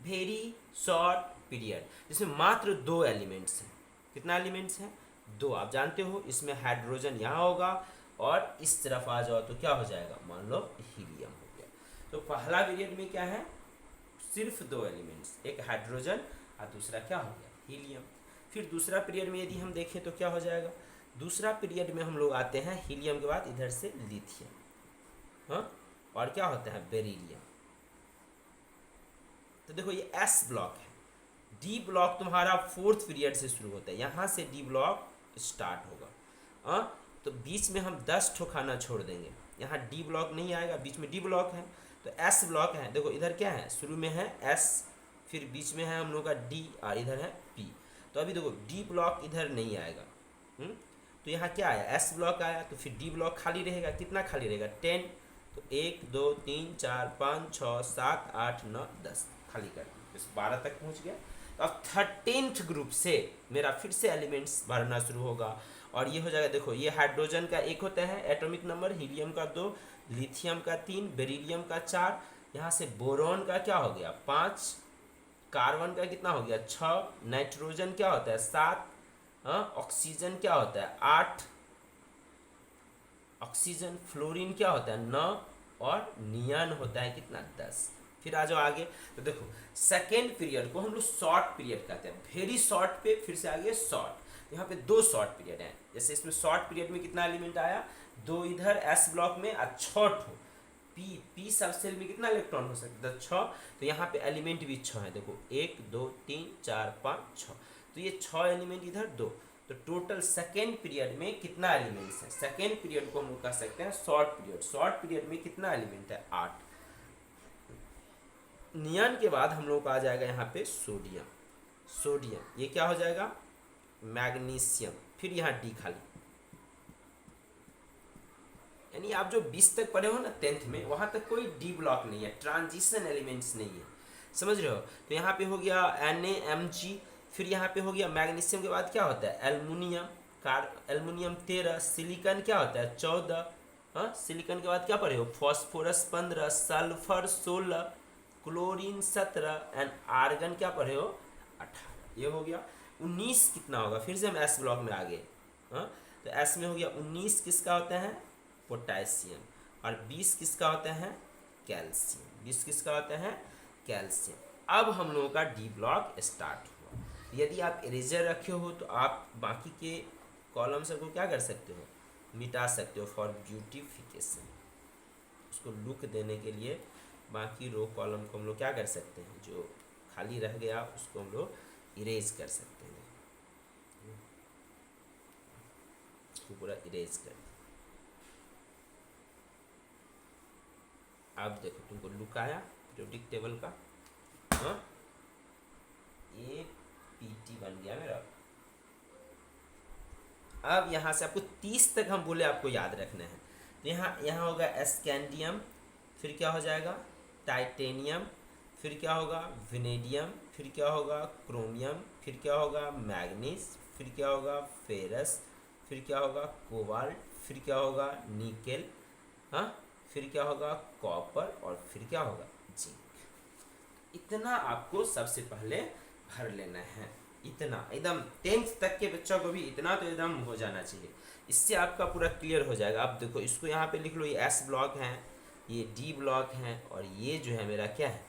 वेरी शॉर्ट पीरियड, जिसमें मात्र 2 एलिमेंट्स हैं। कितना एलिमेंट्स हैं, 2। आप जानते हो इसमें हाइड्रोजन यहाँ होगा और इस तरफ आ जाओ तो क्या हो जाएगा, मान लो हीलियम हो गया। तो पहला पीरियड में क्या है, सिर्फ 2 एलिमेंट्स, एक हाइड्रोजन और दूसरा क्या हो गया, हीलियम। फिर दूसरा पीरियड में यदि हम देखें तो क्या हो जाएगा, दूसरा पीरियड में हम लोग आते हैं हीलियम के बाद इधर से लिथियम, हाँ, और क्या होता है बेरिलियम। तो देखो ये एस ब्लॉक है। डी ब्लॉक तुम्हारा 4th पीरियड से शुरू होता है, यहाँ से डी ब्लॉक स्टार्ट होगा। हाँ, तो बीच में हम 10 ठो खाना छोड़ देंगे, यहाँ डी ब्लॉक नहीं आएगा, बीच में डी ब्लॉक है। तो एस ब्लॉक है, देखो इधर क्या है, शुरू में है एस, फिर बीच में है हम लोग का डी और इधर है पी। तो अभी देखो डी ब्लॉक इधर नहीं आएगा, तो यहाँ क्या आया, एस ब्लॉक आया, तो फिर डी ब्लॉक खाली रहेगा। कितना खाली रहेगा, 10। तो 1 2 3 4 5 6 7 8 9 10 खाली कर, बस 12 तक पहुँच गया। तो अब 13th ग्रुप से मेरा फिर से एलिमेंट्स भरना शुरू होगा और ये हो जाएगा। देखो ये हाइड्रोजन का 1 होता है एटॉमिक नंबर, हीलियम का 2, लिथियम का 3, बेरिलियम का 4, यहाँ से बोरॉन का क्या हो गया 5, कार्बन का कितना हो गया 6, नाइट्रोजन क्या होता है 7, ऑक्सीजन क्या होता है 8, ऑक्सीजन, फ्लोरीन क्या होता है 9 और नियन होता है कितना 10। फिर आ जाओ आगे, तो देखो सेकेंड पीरियड को हम लोग शॉर्ट पीरियड कहते हैं। वेरी शॉर्ट पे फिर से आगे शॉर्ट, यहाँ पे 2 शॉर्ट पीरियड हैं। जैसे इसमें शॉर्ट पीरियड में कितना एलिमेंट आया, 2 इधर एस ब्लॉक में और 6 ठो पी सब सेल में कितना इलेक्ट्रॉन हो सकता है 6। तो यहाँ पे एलिमेंट भी 6 है, देखो 1 2 3 4 5 6। तो ये 6 एलिमेंट इधर 2, तो टोटल सेकेंड पीरियड में कितना एलिमेंट्स है? सेकेंड पीरियड को हम कह सकते हैं शॉर्ट पीरियड। शॉर्ट पीरियड में कितना एलिमेंट है? 8। नियॉन के बाद हम लोग को आ जाएगा यहाँ पे सोडियम। सोडियम ये क्या हो जाएगा? मैग्नीशियम, फिर यहाँ डी खाली। यानी आप जो 20 तक पढ़े हो ना 10th में, वहाँ तक कोई डी ब्लॉक नहीं है, ट्रांजिशन एलिमेंट्स नहीं है, समझ रहे हो? तो यहाँ पे हो गया NaMg, फिर यहाँ पे हो गया मैग्नीशियम के बाद क्या होता है? एल्युमिनियम। एल्युमिनियम 13, सिलिकॉन क्या होता है? 14। हाँ, सिलिकॉन के बाद क्या पढ़े हो? Phosphorus 15, sulphur 16, chlorine 17 and argon क्या पढ़े हो? 18। ये हो गया 19। कितना होगा? फिर से हम एस ब्लॉक में आ गए। हाँ, तो एस में हो गया 19 किसका होता है? पोटेशियम। और 20 किसका होता है? कैल्शियम। 20 किसका होता है? कैल्शियम। अब हम लोगों का डी ब्लॉक स्टार्ट हुआ। यदि आप इरेजर रखे हो तो आप बाकी के कॉलम सबको क्या कर सकते हो? मिटा सकते हो फॉर ब्यूटिफिकेशन। उसको लुक देने के लिए बाकी रो कॉलम को हम लोग क्या कर सकते हैं? जो खाली रह गया उसको हम लोग इरेज कर सकते हैं। उसको पूरा इरेज कर। अब देखो तुमको लुक आया पीरियोडिक टेबल का। हाँ, ये PT बन गया मेरा। अब यहाँ से आपको 30 तक हम बोले आपको याद रखना है। तो यहाँ होगा स्कैंडियम, फिर क्या हो जाएगा? टाइटेनियम, फिर क्या होगा? वेनेडियम, फिर क्या होगा? क्रोमियम, फिर क्या होगा? मैग्नीज, फिर क्या होगा? फेरस, फिर क्या होगा? कोबाल्ट, फिर क्या होगा? निकेल, हाँ, फिर क्या होगा? कॉपर, और फिर क्या होगा? जिंक। इतना आपको सबसे पहले भर लेना है। इतना एकदम 10th तक के बच्चों को भी इतना तो एकदम हो जाना चाहिए। इससे आपका पूरा क्लियर हो जाएगा। अब देखो इसको यहाँ पे लिख लो, ये S ब्लॉक है, ये D ब्लॉक है, और ये जो है मेरा क्या है?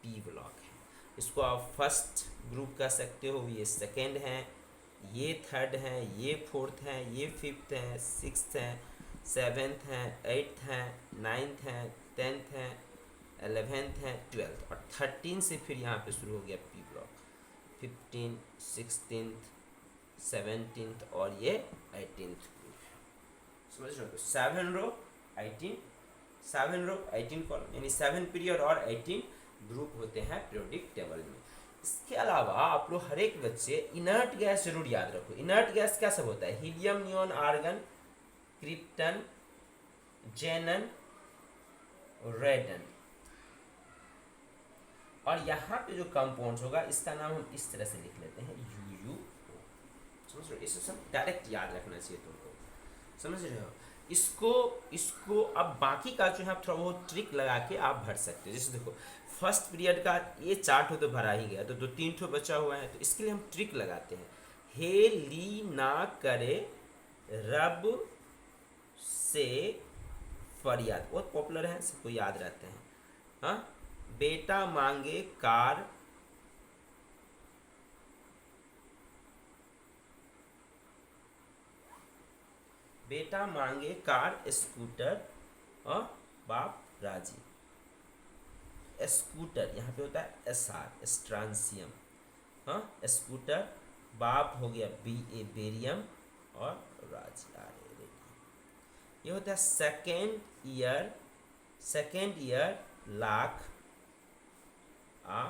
P ब्लॉक है। इसको आप फर्स्ट ग्रुप कह सकते हो, ये सेकेंड है, ये थर्ड है, ये फोर्थ है, ये फिफ्थ है, सिक्स्थ है, सेवेंथ है, एट्थ है, नाइन्थ है, 10th है, 11th है, 12th, और 13 से फिर यहाँ पे शुरू हो गया P ब्लॉक। 15, 16th, 17th और ये 18th ग्रुप है, समझ रहे हो? 7 रो 18, 7 रो 18 कॉलम, यानी 7 पीरियड और 18 ग्रुप होते हैं पीरियोडिक टेबल में। इसके अलावा आप लोग हर एक बच्चे इनर्ट गैस जरूर याद रखो। इनर्ट गैस क्या सब होता है? Helium, neon, argon, krypton, xenon, रेडन। और यहाँ पे जो कंपाउंड होगा इसका नाम हम इस तरह से लिख लेते हैं UU। समझ रहे हो? इसे सब डायरेक्ट याद रखना चाहिए तुमको, समझ रहे हो? इसको अब बाकी का जो है आप थोड़ा बहुत ट्रिक लगा के आप भर सकते हो। जैसे देखो फर्स्ट पीरियड का ये 4 ठो तो भरा ही गया, तो 2-3 ठो बचा हुआ है, तो इसके लिए हम ट्रिक लगाते हैं। हे ली ना करे रब से फरियाद, बहुत पॉपुलर है, सबको याद रहते हैं। हाँ, बेटा मांगे कार, बेटा मांगे कार स्कूटर, और बाप राजी। स्कूटर यहाँ पे होता है SR, स्ट्रांसियम। हाँ, स्कूटर, बाप हो गया बेरियम, और राजी रेडियम। ये होता है सेकेंड ईयर लाख आ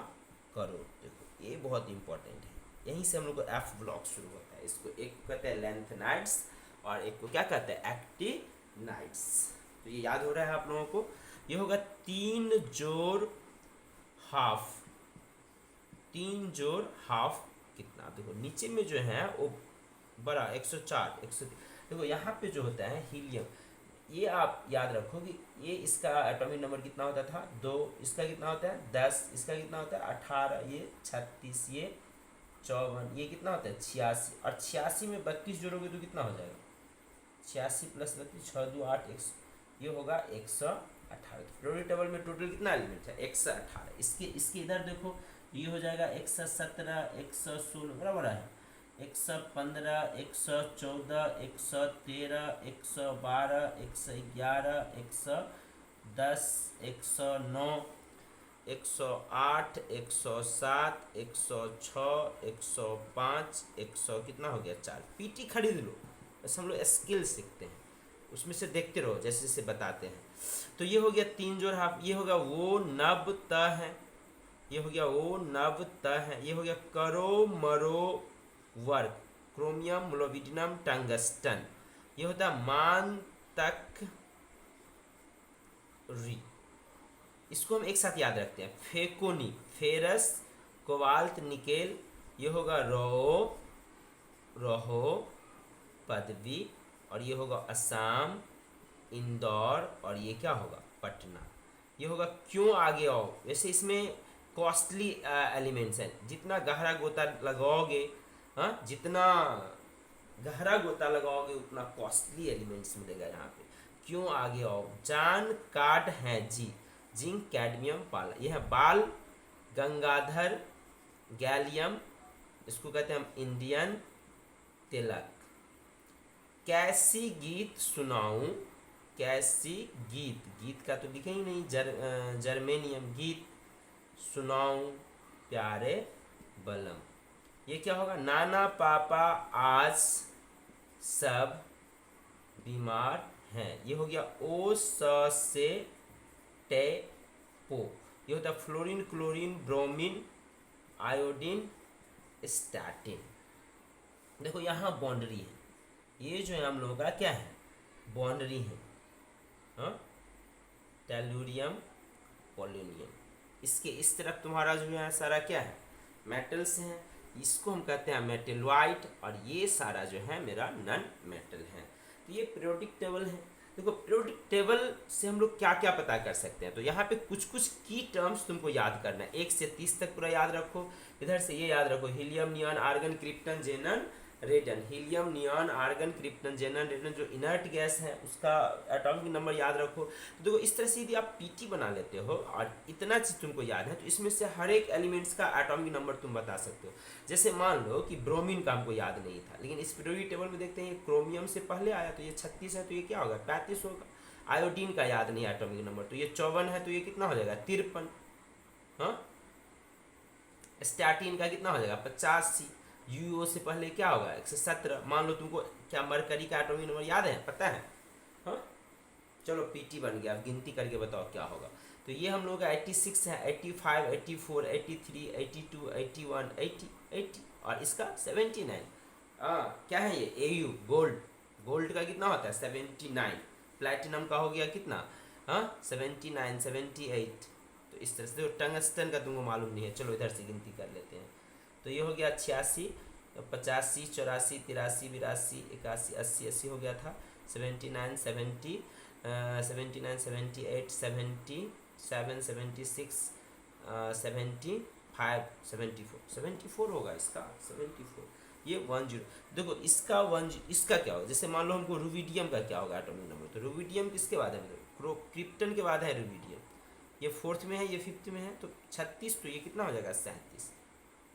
करोड़। देखो ये बहुत इंपॉर्टेंट है, यहीं से हम लोग को F ब्लॉक शुरू होता है। इसको एक को कहते हैं लेंथनाइट्स और एक को क्या कहते हैं? एक्टिनाइट्स। तो ये याद हो रहा है आप लोगों को? ये होगा 3 जोड़ हाफ। 3 जोड़ हाफ कितना? देखो नीचे में जो है वो बड़ा 104, 103। देखो यहाँ पे जो होता है हीलियम, ये आप याद रखो कि ये इसका एटॉमिक नंबर कितना होता था? 2। इसका कितना होता है? 10। इसका कितना होता है? 18। ये 36, ये 54, ये कितना होता है? 86। और 86 में 32 जोड़ोगे तो कितना हो जाएगा? 86 + 32, 6 2 8, 100, ये होगा 118। पीरियोडिक टेबल में टोटल कितना एलिमेंट है? 118। इसके इधर देखो, ये हो जाएगा 117, 116, बराबर है 115, 114, 113, 112, 111, 110, 109, 108, 107, 106, 105, 100 कितना हो गया 4। पीटी खरीद लो, बस हम लोग स्किल सीखते हैं, उसमें से देखते रहो जैसे जैसे बताते हैं। तो ये हो गया 3 जोड़ हाफ, ये हो गया वो नब त है, ये हो गया वो नब त है, ये हो गया करो मरो वर्क, क्रोमियम मोलिब्डेनम टंगस्टन, ये होता है मान तक री। इसको हम एक साथ याद रखते हैं, फेकोनी फेरस कोबाल्ट निकेल, ये होगा रहो पदवी, और ये होगा असम इंदौर, और ये क्या होगा पटना। ये होगा क्यों आगे आओ, वैसे इसमें कॉस्टली एलिमेंट्स हैं, जितना गहरा गोता लगाओगे, हाँ जितना गहरा गोता लगाओगे उतना कॉस्टली एलिमेंट्स मिलेगा यहाँ पे। क्यों आगे आओ, जान काट है जी, जिंक कैडमियम पाल, यह है बाल गंगाधर गैलियम, इसको कहते हैं हम इंडियन तिलक। कैसी गीत सुनाऊं, कैसी गीत, गीत का तो लिखे ही नहीं, जर्मेनियम, गीत सुनाऊं प्यारे बलम, ये क्या होगा, नाना पापा आज सब बीमार हैं, ये हो गया ओ से टे पो, ये होता है fluorine chlorine bromine iodine statin. देखो यहाँ बाउंड्री है, ये जो है हम लोगों का क्या है बाउंड्री है, हाँ टेलुरियम पोलोनियम, इसके इस तरफ तुम्हारा जो है सारा क्या है मेटल्स हैं, इसको हम कहते हैं मेटलवाइट, और ये सारा जो है मेरा नॉन मेटल है। तो ये पीरियोडिक टेबल है। देखो पीरियोडिक टेबल से हम लोग क्या क्या पता कर सकते हैं, तो यहाँ पे कुछ कुछ की टर्म्स तुमको याद करना है, 1 से 30 तक पूरा याद रखो। इधर से ये याद रखो, helium neon argon krypton xenon radon, helium neon argon krypton xenon radon जो इनर्ट गैस है उसका एटॉमिक नंबर याद रखो। तो देखो इस तरह से यदि आप पीटी बना लेते हो और इतना चीज़ तुमको याद है, तो इसमें से हर एक एलिमेंट्स का एटॉमिक नंबर तुम बता सकते हो। जैसे मान लो कि ब्रोमीन का हमको याद नहीं था, लेकिन इस पीरियोडिक टेबल में देखते हैं क्रोमियम से पहले आया, तो ये 36 है, तो ये क्या होगा 35 होगा। आयोडीन का याद नहीं एटॉमिक नंबर, तो ये 54 है, तो ये कितना हो जाएगा 53। हाँ स्टैटिन का कितना हो जाएगा 85, यूओ से पहले क्या होगा 117। मान लो तुमको क्या मरकरी का एटॉमिक नंबर याद है, पता है, हाँ चलो पीटी बन गया, अब गिनती करके बताओ क्या होगा। तो ये हम लोग का 86 है, 85, 84, 83, 82, 81, 80, 80, और इसका 79। क्या है ये एयू गोल्ड, गोल्ड का कितना होता है 79, प्लैटिनम का हो गया कितना 79, 78। तो इस तरह से टंगस्टन का तुमको मालूम नहीं है, चलो इधर से गिनती कर लेते हैं। तो ये हो गया 86, 85, 84, 83, 82, 81, 80, 80 हो गया था, 79, 70, 79, 78, 77, 76, 75, 74 होगा इसका 74। ये 10। देखो इसका 1, इसका क्या होगा, जैसे मान लो हमको रुबिडियम का क्या होगा एटॉमिक नंबर, तो रुबिडियम किसके बाद है, क्रिप्टन के बाद है रुबिडियम, ये 4th में है, ये 5th में है, तो 36, तो ये कितना हो जाएगा 37।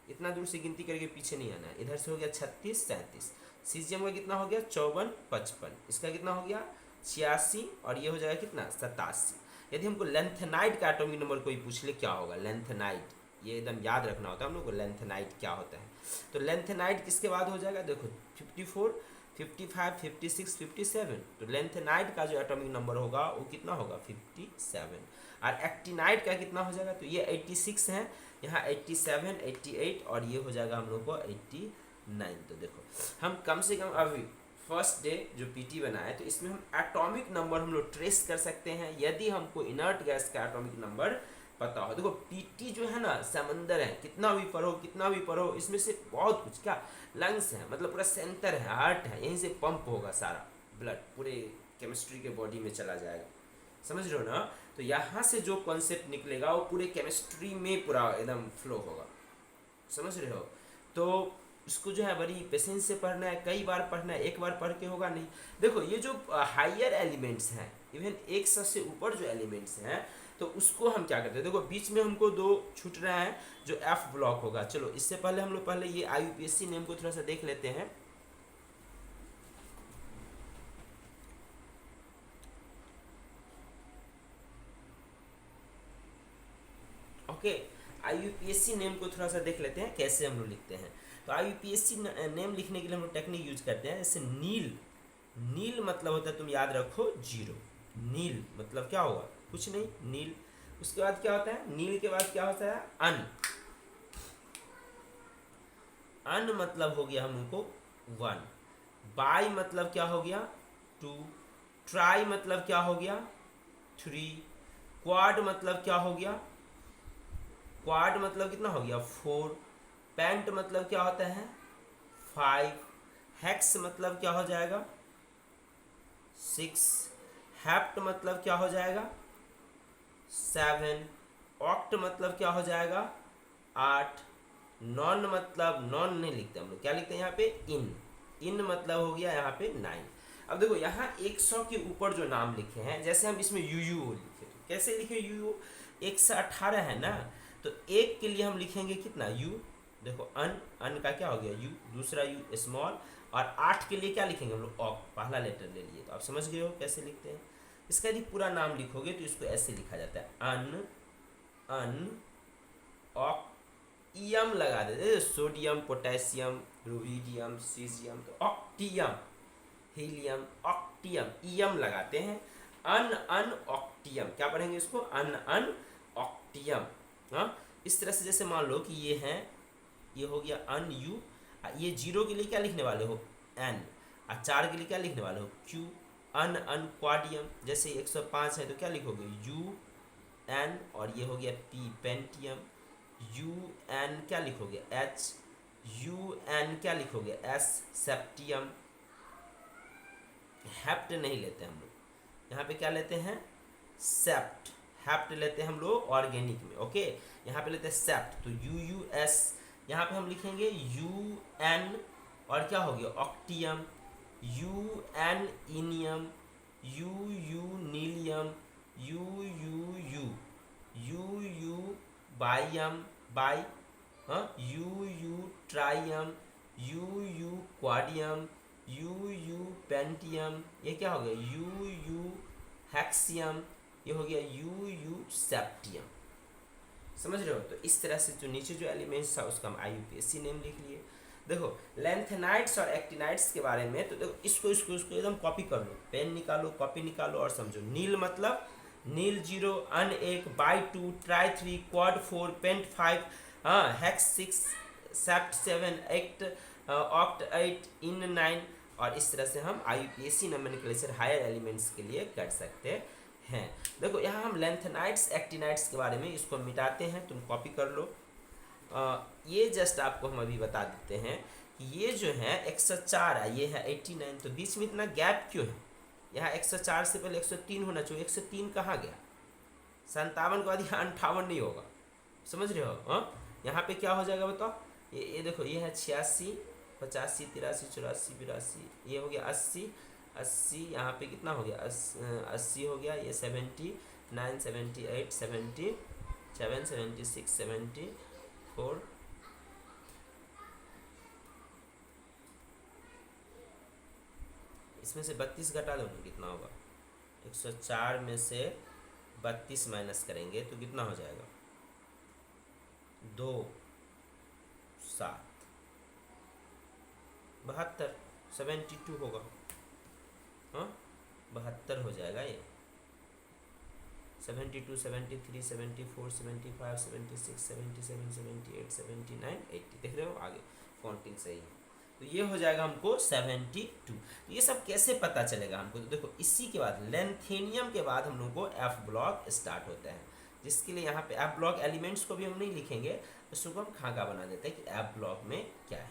इतना दूर से गिनती करके पीछे नहीं आना है, इधर से हो गया 36, 37। सीजियम का कितना हो गया 54, 55, इसका कितना हो गया 86, और ये हो जाएगा कितना 87। यदि हमको लेंथेनाइट का एटॉमिक नंबर कोई पूछ ले क्या होगा लेंथेनाइट, ये एकदम याद रखना होता है हम लोग को, लेंथेनाइट क्या होता है। तो लेंथेनाइट किसके बाद हो जाएगा, देखो 54, 55, 56, 57, तो लेंथेनाइट का जो एटॉमिक नंबर होगा वो कितना होगा 57। और एक्टिनाइट का कितना हो जाएगा, तो ये 86 है, यहाँ 87, 88, और ये हो जाएगा हम लोग को 89। तो देखो हम कम से कम अभी फर्स्ट डे जो पीटी बनाए, तो इसमें हम एटॉमिक नंबर हम लोग ट्रेस कर सकते हैं यदि हमको इनर्ट गैस का एटॉमिक नंबर पता हो। देखो पीटी जो है ना समंदर है, कितना भी पढ़ो कितना भी पढ़ो, इसमें से बहुत कुछ क्या लंग्स है, मतलब पूरा सेंटर है, हार्ट है, यहीं से पंप होगा सारा ब्लड, पूरे केमिस्ट्री के बॉडी में चला जाएगा, समझ रहे हो ना। तो यहाँ से जो कॉन्सेप्ट निकलेगा वो पूरे केमिस्ट्री में पूरा एकदम फ्लो होगा, समझ रहे हो। तो इसको जो है बड़ी पेशेंस से पढ़ना है, कई बार पढ़ना है, एक बार पढ़ के होगा नहीं। देखो ये जो हाइयर एलिमेंट्स हैं, इवन 100 से ऊपर जो एलिमेंट्स हैं, तो उसको हम क्या करते हैं, देखो बीच में हमको 2 छूट रहा है जो एफ ब्लॉक होगा। चलो इससे पहले हम लोग पहले ये IUPAC नेम को थोड़ा सा देख लेते हैं। ओके, IUPAC नेम को थोड़ा सा देख लेते हैं कैसे हम लोग लिखते हैं। तो IUPAC नेम लिखने के लिए हम लोग टेक्निक यूज करते हैं, जैसे नील, नील मतलब होता है, तुम याद रखो, जीरो। नील मतलब क्या हुआ, कुछ नहीं, नील। उसके बाद क्या होता है, नील के बाद क्या होता है, अन, अन मतलब हो गया हम लोग को 1, बाई मतलब क्या हो गया 2, ट्राई मतलब क्या हो गया 3, क्वाड मतलब क्या हो गया, क्वाड मतलब कितना हो गया 4, पेंट मतलब क्या होता है 5, हेक्स मतलब क्या हो जाएगा 6, हेप्ट मतलब क्या हो जाएगा 7, ऑक्ट मतलब क्या हो जाएगा 8, नॉन मतलब नॉन नहीं लिखते हम लोग, क्या लिखते हैं यहाँ पे इन, इन मतलब हो गया यहाँ पे 9। अब देखो यहाँ 100 के ऊपर जो नाम लिखे हैं, जैसे हम इसमें यू लिखे, तो कैसे लिखे यू, 1 से 18 है ना, तो एक के लिए हम लिखेंगे कितना यू, देखो अन, अन का क्या हो गया यू, दूसरा यू स्मॉल, और 8 के लिए क्या लिखेंगे हम लोग ऑक, पहला लेटर ले लिए। तो आप समझ गए हो कैसे लिखते हैं। इसका यदि पूरा नाम लिखोगे तो इसको ऐसे लिखा जाता है अन, अन ऑक, ईयम लगा देते, सोडियम पोटेशियम रुबिडियम सीजियम, तो ऑक्टियम, हीलियम, ऑक्टियम, ईयम लगाते हैं, अन अन ऑक्टियम, क्या पढ़ेंगे इसको अन अन ऑक्टियम। हाँ, इस तरह से जैसे मान लो कि ये है, ये हो गया अन यू, ये 0 के लिए क्या लिखने वाले हो एन, और 4 के लिए क्या लिखने वाले हो क्यू, अन अन क्वाडियम, जैसे 105 है तो क्या लिखोगे यू एन, और ये हो गया पी पेंटियम, यू एन क्या लिखोगे एच, यू एन क्या लिखोगे एस सेप्टियम, हेप्ट नहीं लेते हम लोग, यहाँ पे क्या लेते हैं सेप्ट, हेप्ट लेते हैं हम लोग ऑर्गेनिक में, ओके, यहाँ पे लेते हैं सेप्ट, तो यू यू एस, यहाँ पे हम लिखेंगे यू एन, और क्या हो गया octium, U N ennium, U U nilium, U U U, U U bium, bi, हाँ, U U trium, U U quadium, U U pentium, ये क्या हो गया यू यू हेक्सियम, ये हो गया यू यू सेप्टियम। समझ रहे हो। तो इस तरह से जो नीचे जो एलिमेंट्स था उसका हम IUPAC नेम लिख लिए। देखो लेंथेनाइट्स और एक्टिनाइट्स के बारे में, तो देखो इसको इसको इसको एकदम कॉपी कर लो, पेन निकालो, कॉपी निकालो और समझो। नील मतलब नील 0, अन 1, बाई 2, ट्राई 3, क्वाड 4, पेंट 5, हाँ, हेक्स 6, सेप्ट 7, एक्ट ऑक्ट 8, इन 9, और इस तरह से हम IUPAC नोमेनक्लेचर हायर एलिमेंट्स के लिए कर सकते हैं। देखो यहाँ हम लेंथेनाइट्स एक्टिनाइट्स के बारे में इसको मिटाते हैं, तुम कॉपी कर लो। ये जस्ट आपको हम अभी बता देते हैं कि ये जो है 104 है, ये है 89, तो बीच में इतना गैप क्यों है। यहाँ 104 से पहले 103 होना चाहिए, 103 कहाँ गया, 57 के बाद यहाँ 58 नहीं होगा, समझ रहे हो। हाँ, यहाँ पे क्या हो जाएगा बताओ, ये देखो, ये है 86, 85, 83, 84, 82, ये हो गया 80, 80, यहाँ पे कितना हो गया 80 हो गया, ये 79, 78, 77, 76, 74, इसमें से 32 घटा दो तो कितना होगा, 104 में से 32 माइनस करेंगे तो कितना हो जाएगा 2, 7, 72, 72 होगा। हाँ, 72 हो जाएगा ये, 72, 73, 74, 75, 76, 77, 78, 79, 80, देख रहे हो आगे काउंटिंग सही है, तो ये हो जाएगा हमको 72। तो ये सब कैसे पता चलेगा हमको, तो देखो इसी के बाद लेंथेनियम के बाद हम लोग को F ब्लॉक स्टार्ट होता है, जिसके लिए यहाँ पे F ब्लॉक एलिमेंट्स को भी हम नहीं लिखेंगे, उसको हम खाका बना देते हैं कि F ब्लॉक में क्या है।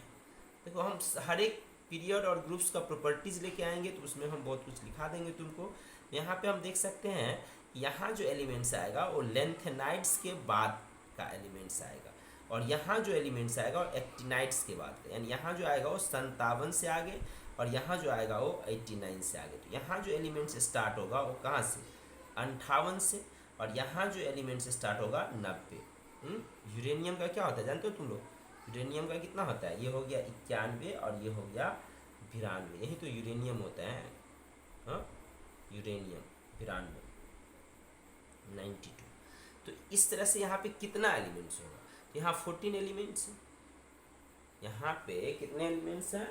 देखो हम हर एक पीरियड और ग्रुप्स का प्रॉपर्टीज लेके आएंगे तो उसमें हम बहुत कुछ लिखा देंगे तुमको। यहाँ पे हम देख सकते हैं यहाँ जो एलिमेंट्स आएगा वो लेंथेनाइट्स के बाद का एलिमेंट्स आएगा, और यहाँ जो एलिमेंट्स आएगा वो एक्टिनाइट्स के बाद का, यानी यहाँ जो आएगा वो 57 से आगे, और यहाँ जो आएगा वो 89 से आगे। तो यहाँ जो एलिमेंट्स स्टार्ट होगा वो कहाँ से 58 से, और यहाँ जो एलिमेंट्स स्टार्ट होगा 90। यूरेनियम का क्या होता है जानते हो तुम लोग, यूरेनियम का कितना होता है, ये हो गया 91 और ये हो गया 92, यही तो यूरेनियम होता है। हाँ, यूरेनियम 92, 92। तो इस तरह से यहाँ पे कितना एलिमेंट्स होगा, तो यहाँ 14 एलिमेंट्स हैं, यहाँ पे कितने एलिमेंट्स हैं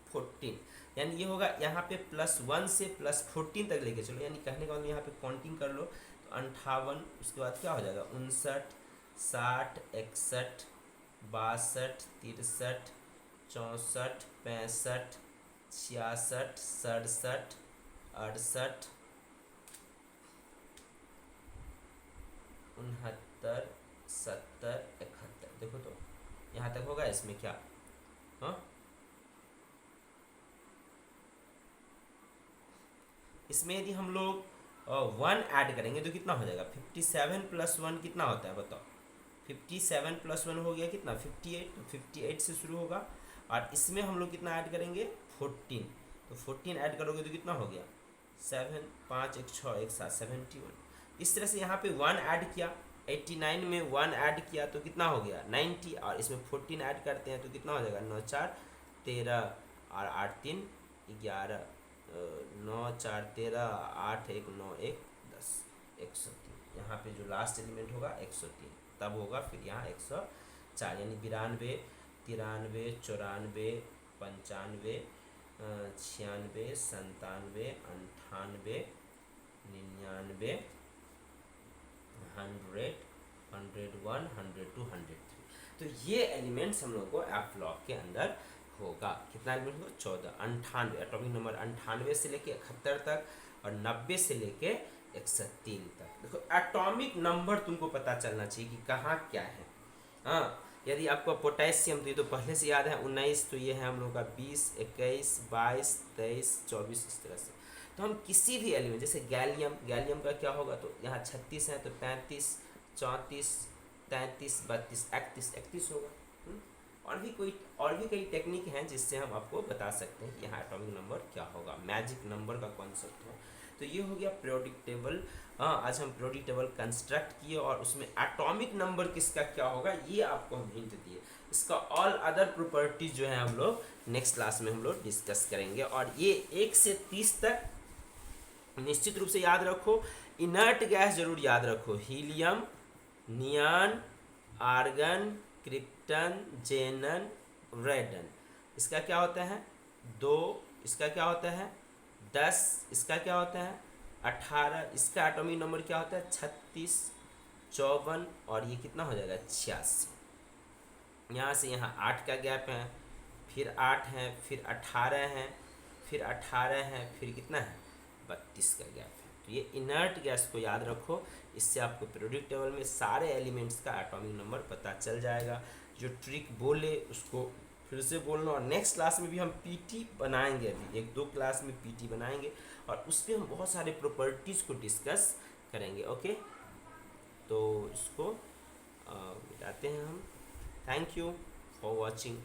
14, यानी ये होगा यहाँ पे +1 से +14 तक लेके चलो, यानी कहने का मतलब यहाँ पे काउंटिंग कर लो तो 58, उसके बाद क्या हो जाएगा 59, 60, 61, 62, 63, 64, 65, 66, 67, 68, 69, 70, 71, देखो तो यहाँ तक होगा, इसमें क्या हाँ, इसमें यदि हम लोग 1 ऐड करेंगे तो कितना हो जाएगा 57 + 1 कितना होता है बताओ, 57 + 1 हो गया कितना 58, तो 58 से शुरू होगा, और इसमें हम लोग कितना ऐड करेंगे 14, तो 14 ऐड करोगे तो कितना हो गया 7, 5 1 6 1 7 71। इस तरह से यहाँ पे 1 ऐड किया, 89 में 1 ऐड किया तो कितना हो गया 90, और इसमें 14 ऐड करते हैं तो कितना हो जाएगा 9 4 13 और 8 3 11, 9 4 13 8 1 9 1 10 103, यहाँ पे जो लास्ट एलिमेंट होगा 103, तब होगा फिर यहाँ 104, यानी 92 93 94 95 96 97 98 99 100 101 102 103, तो ये एलिमेंट्स हम लोग को एफ ब्लॉक के अंदर होगा। कितना एलिमेंट होगा 14, 98, एटॉमिक नंबर 98 से लेके 71 तक और 90 से लेके 103 तक। देखो एटॉमिक नंबर तुमको पता चलना चाहिए कि कहाँ क्या है। हाँ, यदि आपको पोटेशियम तो ये तो पहले से याद है 19, तो ये है हम लोग का 20 21 22 23 24, इस तरह से। तो हम किसी भी एलिमेंट जैसे गैलियम का क्या होगा, तो यहाँ 36 है तो 35 34 33 32 31 होगा। और भी कई टेक्निक हैं जिससे हम आपको बता सकते हैं यहाँ एटॉमिक नंबर क्या होगा, मैजिक नंबर का कॉन्सेप्ट है। तो ये हो गया पीरियोडिक टेबल। हाँ, आज हम पीरियोडिक टेबल कंस्ट्रक्ट किए और उसमें एटॉमिक नंबर किसका क्या होगा ये आपको हम हिंट दिए। इसका ऑल अदर प्रॉपर्टीज जो है हम लोग नेक्स्ट क्लास में हम लोग डिस्कस करेंगे। और ये 1 से 30 तक निश्चित रूप से याद रखो। इनर्ट गैस जरूर याद रखो, helium, neon, argon, krypton, xenon, रेडन। इसका क्या होता है 2, इसका क्या होता है 10, इसका क्या होता है 18, इसका एटॉमिक नंबर क्या होता है 36, 54 और ये कितना हो जाएगा 86। यहाँ से यहाँ 8 का गैप है, फिर 8 है, फिर 18 है, फिर 18 है, फिर कितना है 32 का गैप है। तो ये इनर्ट गैस को याद रखो, इससे आपको पीरियोडिक टेबल में सारे एलिमेंट्स का एटॉमिक नंबर पता चल जाएगा। जो ट्रिक बोले उसको फिर से बोलना। और नेक्स्ट क्लास में भी हम पीटी बनाएंगे, अभी 1-2 क्लास में पीटी बनाएंगे और उस पर हम बहुत सारे प्रॉपर्टीज़ को डिस्कस करेंगे। ओके, तो इसको मिटाते हैं हम। Thank you for watching.